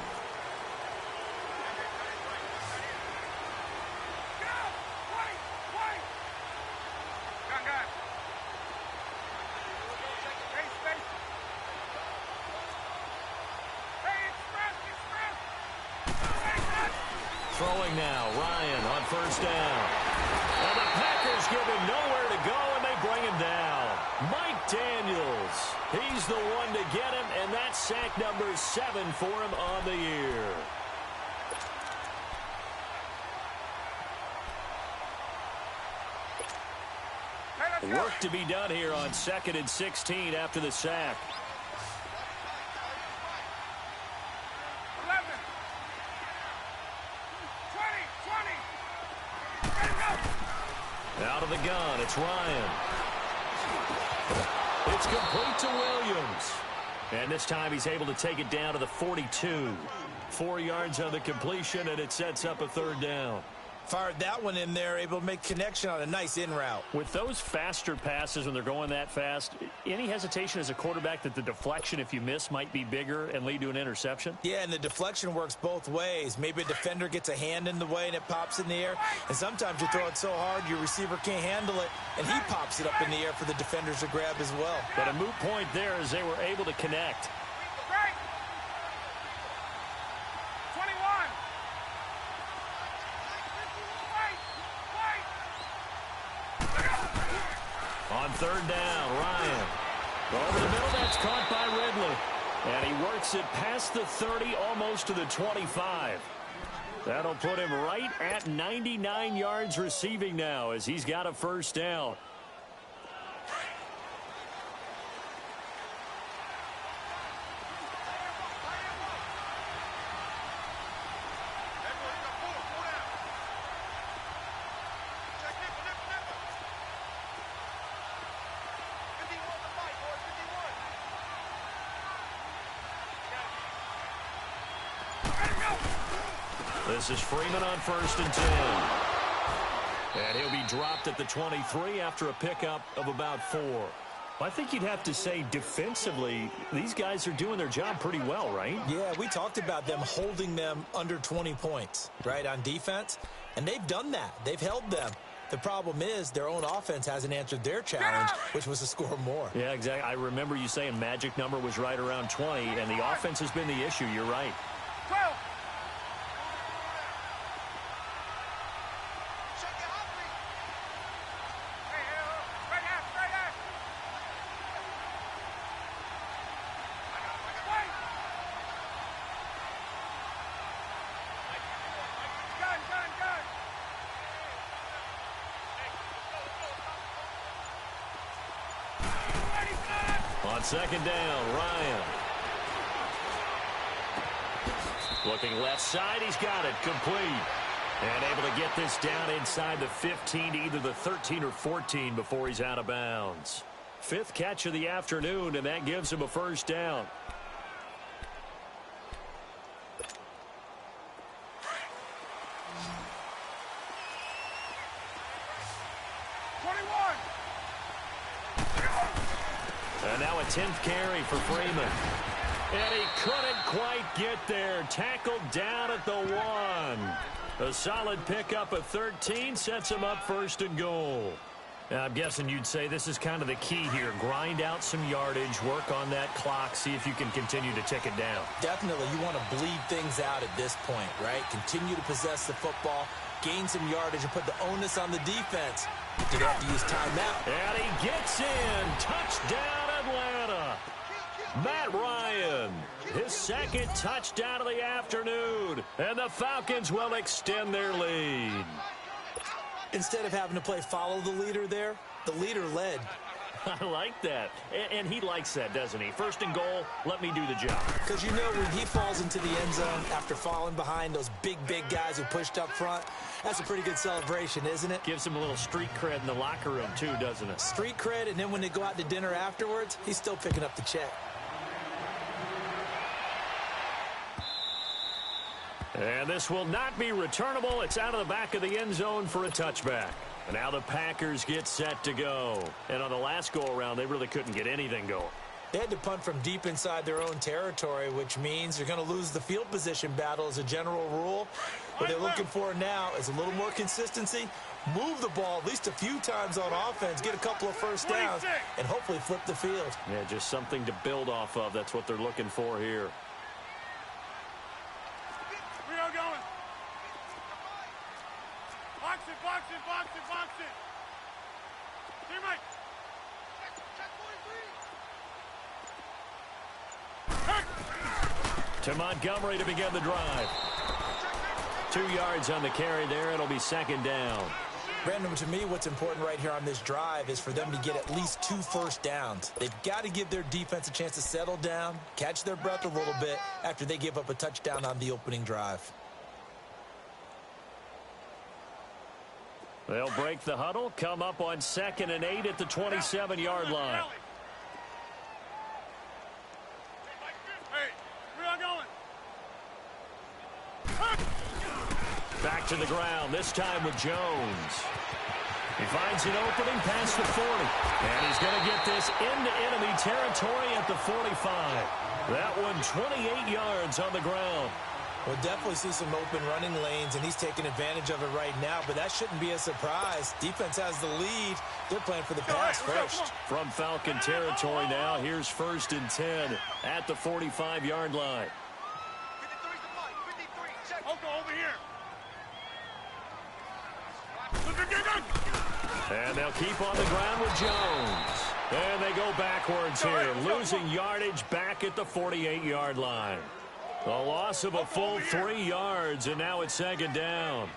S3: Throwing now, Ryan on 1st down. And the Packers give him nowhere to go, and they bring him down. Mike Daniels, he's the one to get him, and that's sack number 7 for him on the year. Work to be done here on 2nd and 16 after the sack. Out of the gun, it's Ryan. It's complete to Williams. And this time he's able to take it down to the 42. 4 yards on the completion, and it sets up a 3rd down.
S5: Fired that one in there, able to make connection on a nice in route.
S3: With those faster passes when they're going that fast, any hesitation as a quarterback that the deflection, if you miss, might be bigger and lead to an interception?
S5: Yeah, and the deflection works both ways. Maybe a defender gets a hand in the way and it pops in the air. And sometimes you throw it so hard your receiver can't handle it, and he pops it up in the air for the defenders to grab as well.
S3: But a moot point there as they were able to connect. On 3rd down, Ryan. Over the middle, that's caught by Ridley. And he works it past the 30, almost to the 25. That'll put him right at 99 yards receiving now as he's got a 1st down. This is Freeman on 1st and 10. And he'll be dropped at the 23 after a pickup of about 4. I think you'd have to say defensively, these guys are doing their job pretty well, right?
S5: Yeah, we talked about them holding them under 20 points, right, on defense. And they've done that. They've held them. The problem is their own offense hasn't answered their challenge, which was to score more.
S3: Yeah, exactly. I remember you saying magic number was right around 20, and the offense has been the issue. You're right.
S4: 12.
S3: On second down, Ryan. Looking left side, he's got it, complete. And able to get this down inside the 15 to either the 13 or 14 before he's out of bounds. 5th catch of the afternoon, and that gives him a first down. And now a 10th carry for Freeman. And he couldn't quite get there. Tackled down at the 1. A solid pickup of 13 sets him up 1st and goal. Now, I'm guessing you'd say this is kind of the key here. Grind out some yardage, work on that clock, see if you can continue to tick it down.
S5: Definitely, you want to bleed things out at this point, right? Continue to possess the football, gain some yardage, and put the onus on the defense. Did have to use timeout.
S3: And he gets in. Touchdown, Atlanta. Matt Ryan, his 2nd touchdown of the afternoon. And the Falcons will extend their lead.
S5: Instead of having to play follow the leader there, the leader led.
S3: I like that. And he likes that, doesn't he? 1st and goal, let me do the job.
S5: Because you know when he falls into the end zone after falling behind those big guys who pushed up front, that's a pretty good celebration, isn't it?
S3: Gives him a little street cred in the locker room, too, doesn't it?
S5: Street cred, and then when they go out to dinner afterwards, he's still picking up the check.
S3: And this will not be returnable. It's out of the back of the end zone for a touchback. And now the Packers get set to go. And on the last go-around, they really couldn't get anything going.
S5: They had to punt from deep inside their own territory, which means they're going to lose the field position battle as a general rule. What they're looking for now is a little more consistency, move the ball at least a few times on offense, get a couple of first downs, and hopefully flip the field.
S3: Yeah, just something to build off of. That's what they're looking for here.
S4: We are going. Box it, box it, box it, box it. Teammate.
S3: To Montgomery to begin the drive. 2 yards on the carry there. It'll be 2nd down.
S5: Brandon, to me, what's important right here on this drive is for them to get at least 2 first downs. They've got to give their defense a chance to settle down, catch their breath a little bit after they give up a touchdown on the opening drive.
S3: They'll break the huddle, come up on 2nd and 8 at the 27-yard line.
S4: Hey, we are going.
S3: Back to the ground, this time with Jones. He finds an opening past the 40. And he's going to get this into enemy territory at the 45. That one 28 yards on the ground.
S5: We'll definitely see some open running lanes, and he's taking advantage of it right now, but that shouldn't be a surprise. Defense has the lead. They're playing for the pass first.
S3: From Falcon territory now, here's 1st and 10 at the 45-yard line.
S4: Over here.
S3: And they'll keep on the ground with Jones. And they go backwards here, losing yardage back at the 48-yard line. A loss of a full 3 yards, and now it's 2nd down.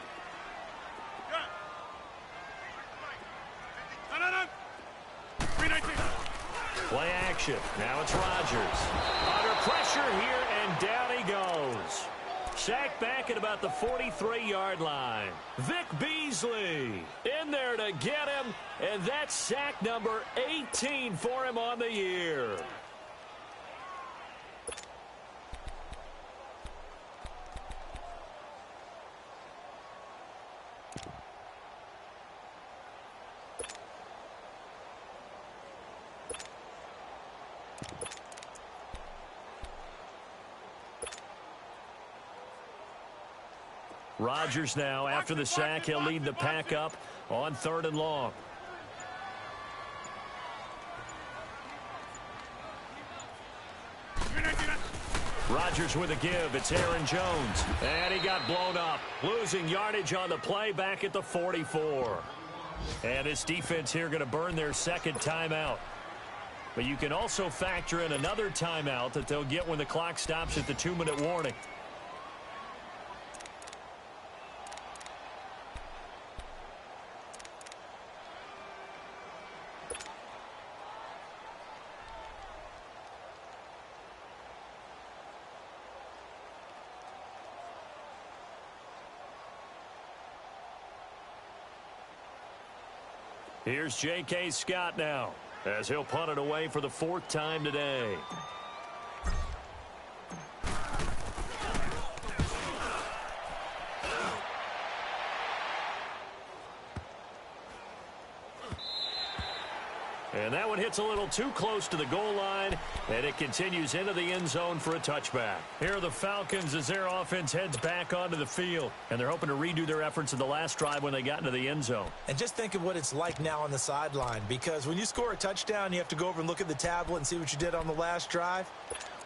S3: Play action. Now it's Rodgers. Under pressure here, and down he goes. Sacked back at about the 43-yard line. Vic Beasley in there to get him, and that's sack number 18 for him on the year. Rodgers now, after the sack, he'll lead the pack up on 3rd and long. Rodgers with a give. It's Aaron Jones. And he got blown up. Losing yardage on the play back at the 44. And this defense here going to burn their 2nd timeout. But you can also factor in another timeout that they'll get when the clock stops at the 2-minute warning. Here's J.K. Scott now, as he'll punt it away for the 4th time today. And that one hits a little too close to the goal line, and it continues into the end zone for a touchback. Here are the Falcons as their offense heads back onto the field, and they're hoping to redo their efforts in the last drive when they got into the end zone.
S5: And just think of what it's like now on the sideline, because when you score a touchdown, you have to go over and look at the tablet and see what you did on the last drive.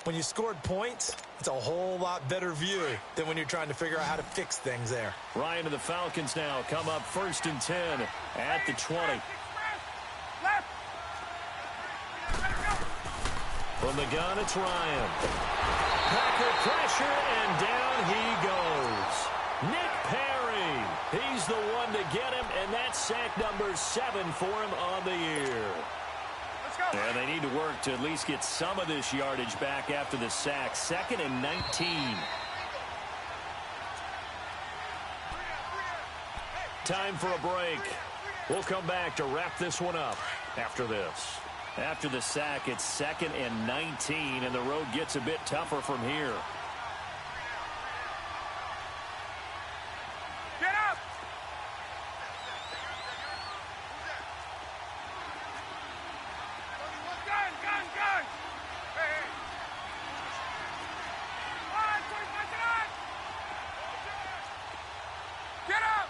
S5: When you scored points, it's a whole lot better view than when you're trying to figure out how to fix things there.
S3: Ryan and the Falcons now come up 1st and 10 at the 20. From the gun, it's Ryan. Packer pressure, and down he goes. Nick Perry. He's the one to get him, and that's sack number 7 for him on the year. And they need to work to at least get some of this yardage back after the sack. 2nd and 19. Time for a break. We'll come back to wrap this one up after this. After the sack, it's 2nd and 19, and the road gets a bit tougher from here.
S4: Get up! Gun! Hey! All right, 25, get on! Get up!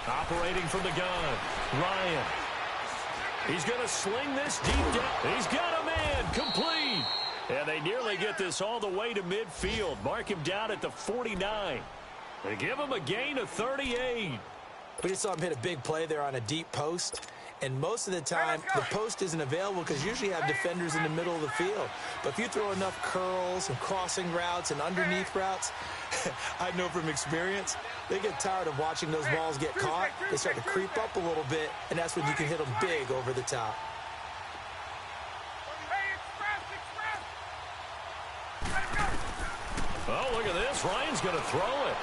S3: Operating from the gun, Ryan. He's going to sling this deep down. He's got a man, complete. And they nearly get this all the way to midfield. Mark him down at the 49. They give him a gain of 38.
S5: We just saw him hit a big play there on a deep post. And most of the time, the post isn't available because you usually have defenders in the middle of the field. But if you throw enough curls and crossing routes and underneath routes, I know from experience, they get tired of watching those balls get caught. They start to creep up a little bit, and that's when you can hit them big over the top.
S3: Oh, look at this. Ryan's going to throw it.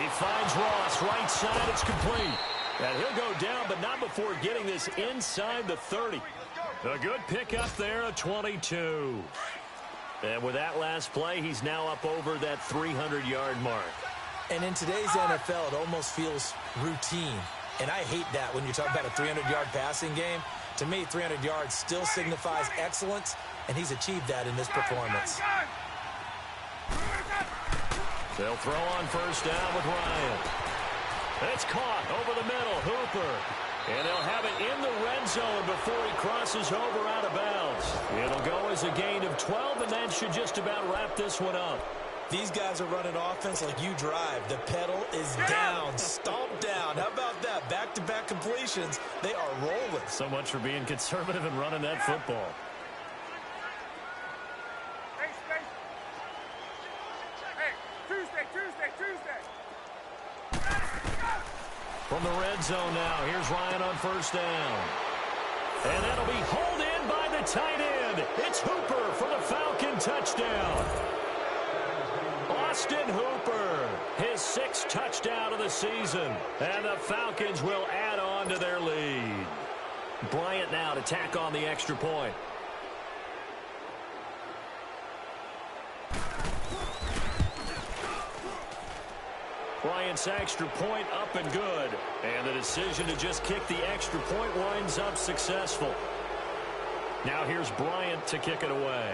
S3: He finds Ross, right side. It's complete. And he'll go down, but not before getting this inside the 30. A good pickup there, a 22. And with that last play, he's now up over that 300-yard mark.
S5: And in today's NFL, it almost feels routine. And I hate that when you talk about a 300-yard passing game. To me, 300 yards still signifies excellence, and he's achieved that in this performance.
S3: They'll throw on 1st down with Ryan. It's caught over the middle, Hooper. And they'll have it in the red zone before he crosses over out of bounds. It'll go as a gain of 12, and that should just about wrap this one up.
S5: These guys are running offense like you drive. The pedal is down, stomped down. How about that? Back-to-back completions. They are rolling.
S3: So much for being conservative and running that football.
S4: Tuesday.
S3: From the red zone now, here's Ryan on 1st down. And that'll be hauled in by the tight end. It's Hooper for the Falcon touchdown. Austin Hooper, his 6th touchdown of the season. And the Falcons will add on to their lead. Bryant now to tack on the extra point. Bryant's extra point up and good. And the decision to just kick the extra point winds up successful. Now here's Bryant to kick it away.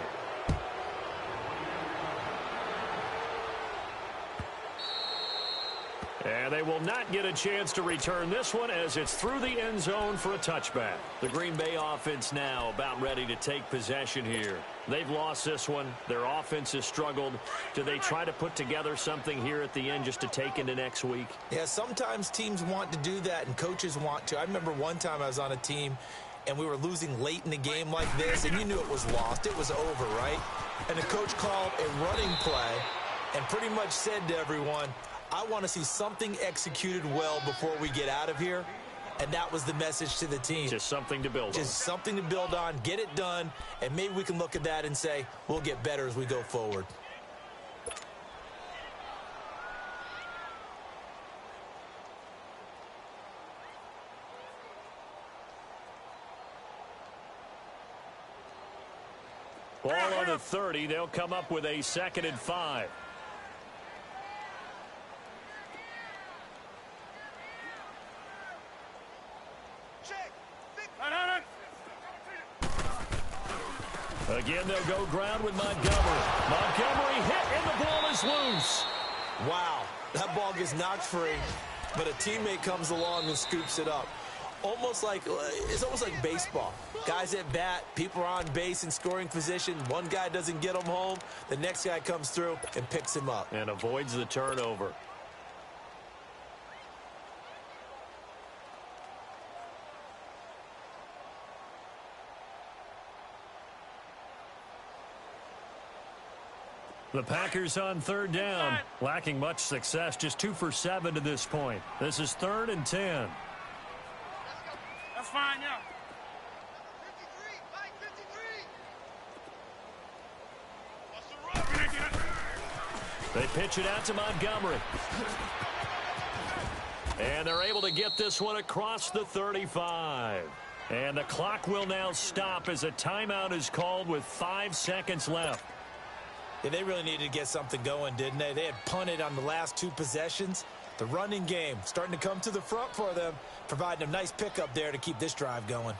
S3: And they will not get a chance to return this one as it's through the end zone for a touchback. The Green Bay offense now about ready to take possession here. They've lost this one. Their offense has struggled. Do they try to put together something here at the end just to take into next week?
S5: Yeah, sometimes teams want to do that and coaches want to. I remember one time I was on a team and we were losing late in the game like this, and you knew it was lost. It was over, right? And the coach called a running play and pretty much said to everyone, I want to see something executed well before we get out of here. And that was the message to the team.
S3: Just something to build on.
S5: Just something to build on, get it done, and maybe we can look at that and say, we'll get better as we go forward.
S3: Ball on the 30. They'll come up with a 2nd and 5. Again, they'll go ground with Montgomery. Montgomery hit, and the ball is loose.
S5: Wow, that ball gets knocked free, but a teammate comes along and scoops it up. It's almost like baseball. Guys at bat, people are on base in scoring position. One guy doesn't get him home. The next guy comes through and picks him up.
S3: And avoids the turnover. The Packers on 3rd down. Lacking much success, just 2 for 7 to this point. This is 3rd and 10.
S4: That's fine, yeah. 53,
S3: They pitch it out to Montgomery. And they're able to get this one across the 35. And the clock will now stop as a timeout is called with 5 seconds left.
S5: Yeah, they really needed to get something going, didn't they? They had punted on the last 2 possessions. The running game starting to come to the front for them, providing a nice pickup there to keep this drive going.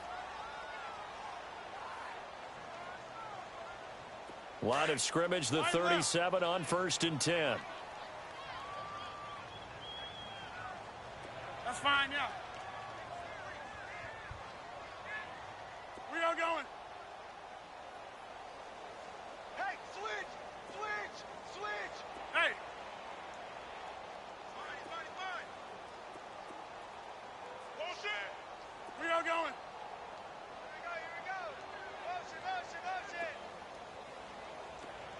S3: Line of scrimmage, the 37 on 1st and 10.
S4: That's fine, yeah. We are going. Hey, switch! Hey! Fine. Bullshit! We are going. Here we go. Motion.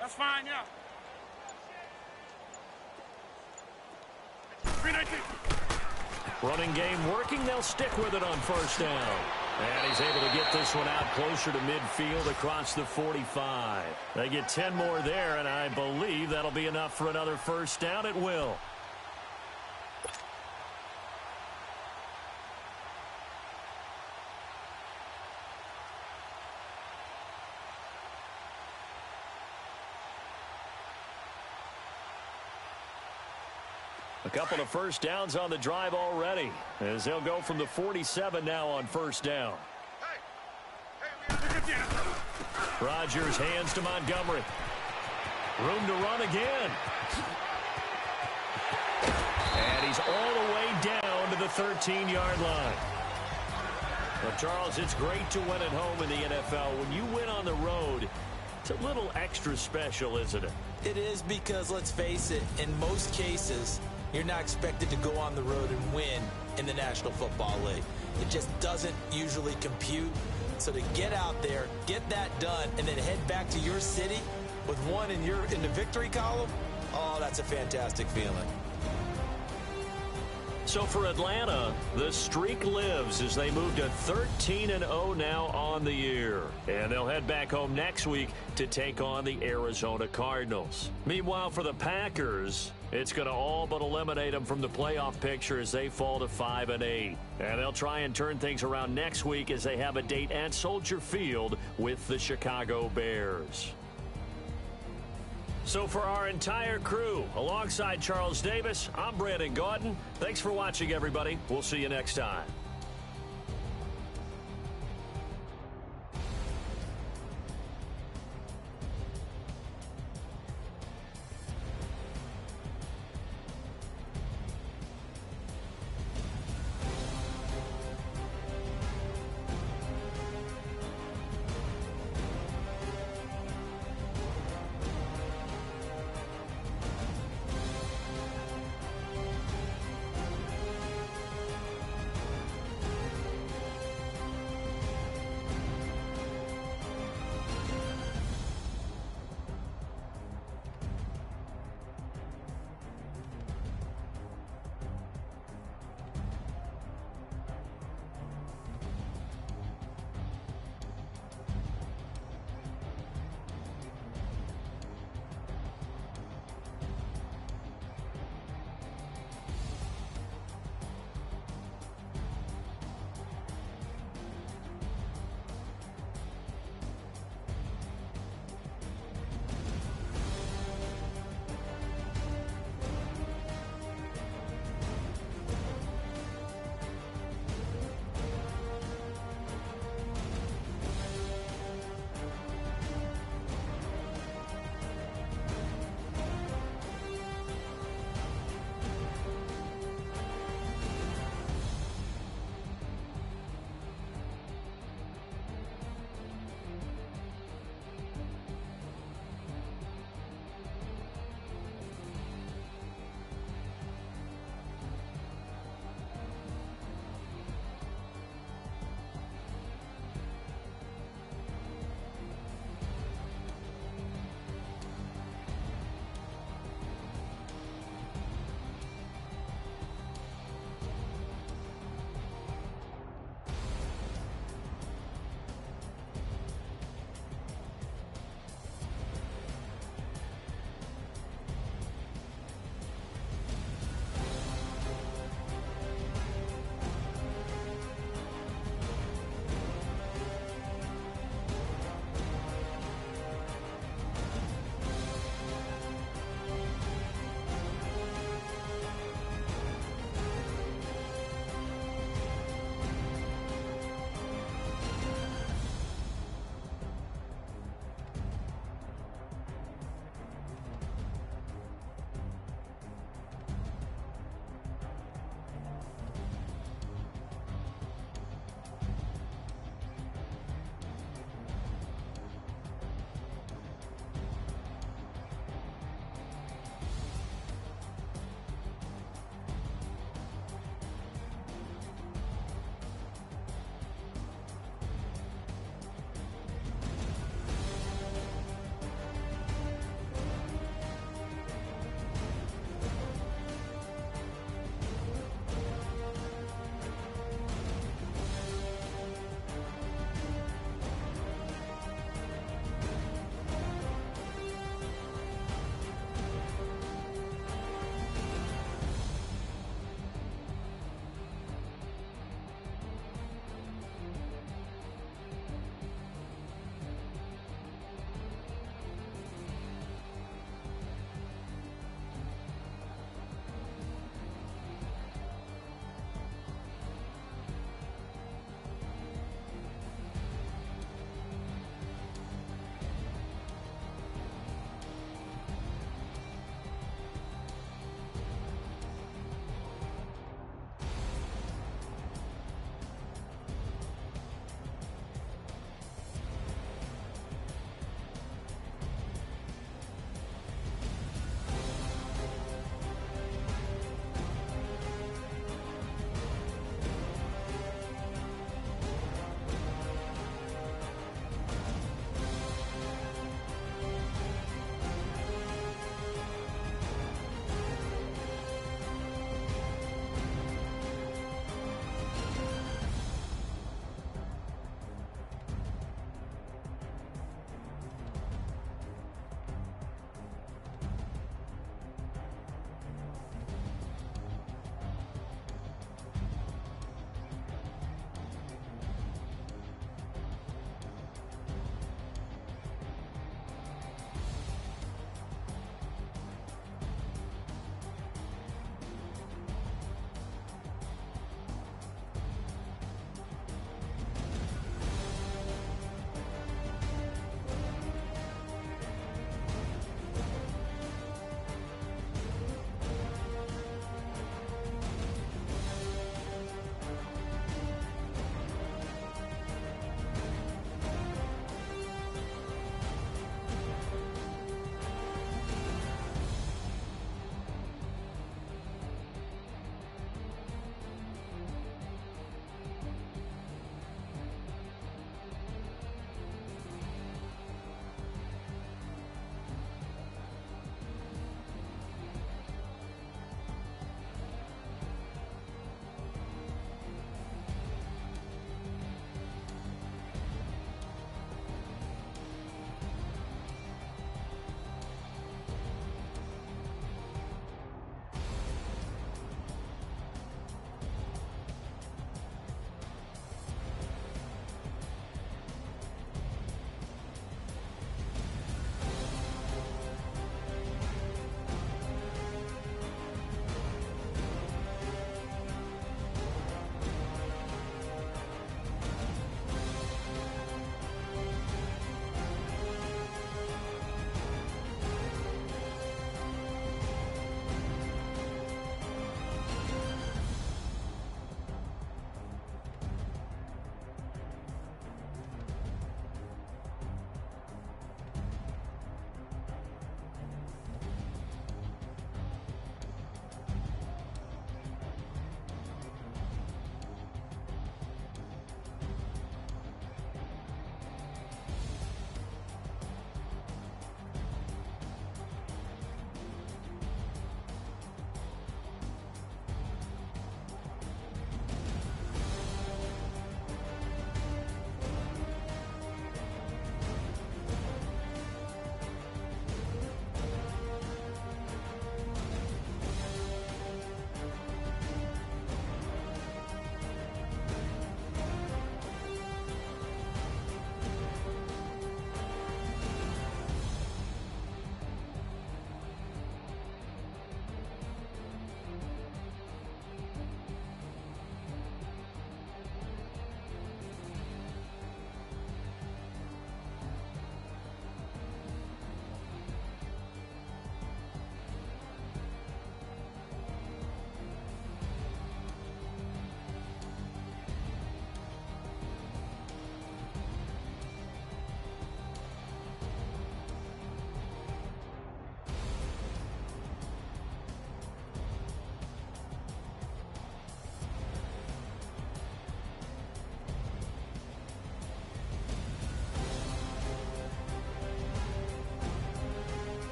S4: That's fine, yeah. 319.
S3: Running game working. They'll stick with it on 1st down. And he's able to get this one out closer to midfield across the 45. They get 10 more there, and I believe that'll be enough for another 1st down. It will. A couple of 1st downs on the drive already, as they'll go from the 47 now on 1st down. Rodgers hands to Montgomery. Room to run again. And he's all the way down to the 13-yard line. Well, Charles, it's great to win at home in the NFL. When you win on the road, it's a little extra special, isn't it?
S5: It is, because, let's face it, in most cases, you're not expected to go on the road and win in the National Football League. It just doesn't usually compute. So to get out there, get that done, and then head back to your city with one in the victory column, oh, that's a fantastic feeling.
S3: So for Atlanta, the streak lives as they move to 13-0 now on the year. And they'll head back home next week to take on the Arizona Cardinals. Meanwhile, for the Packers, it's going to all but eliminate them from the playoff picture as they fall to 5-8. And they'll try and turn things around next week as they have a date at Soldier Field with the Chicago Bears. So for our entire crew, alongside Charles Davis, I'm Brandon Gaudin. Thanks for watching, everybody. We'll see you next time.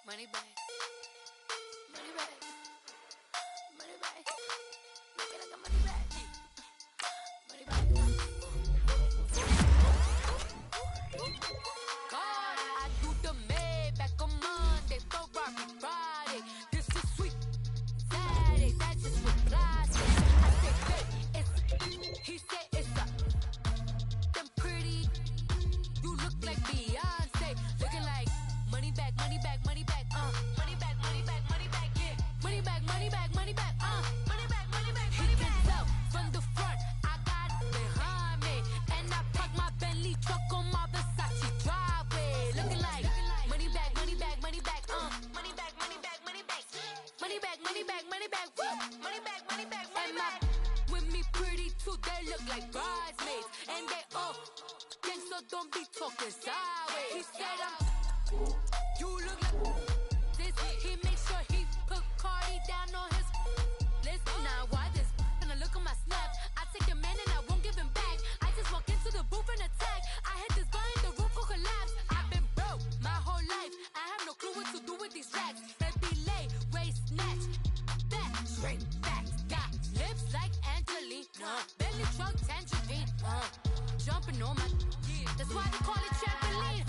S6: Money bag. Money bag. Money bag. Make it like a money bag. Money bag. God, I do the Maybach on Monday, Ferrari Friday. This is sweet Saturday. That's just what plastic. I said, hey, it's. He said it's a. Them pretty. You look like Beyonce. Looking like money bag, money bag, money bag, money bag, money bag, money bag, yeah. Money bag, money bag, money bag, money bag, money bag, money bag. He can tell from the front, I got it behind me. And I park my Bentley truck on my Versace driveway. Looking like money bag, money bag, money bag, money bag, money bag, money bag. Money bag, money bag, money bag, money bag, money bag, money bag. With me pretty too, they look like bridesmaids. And they all gang, so don't be talking sideways. He said you look like this. He makes sure he put Cardi down on his list. Now why this? Gonna look at my snap. I take your man and I won't give him back. I just walk into the booth and attack. I hit this button, the roof will collapse. I've been broke my whole life. I have no clue what to do with these racks. Baby lay, waist snatch, back, straight back. Got lips like Angelina, belly truck tangerine. Jumping on my, that's why they call it trampoline.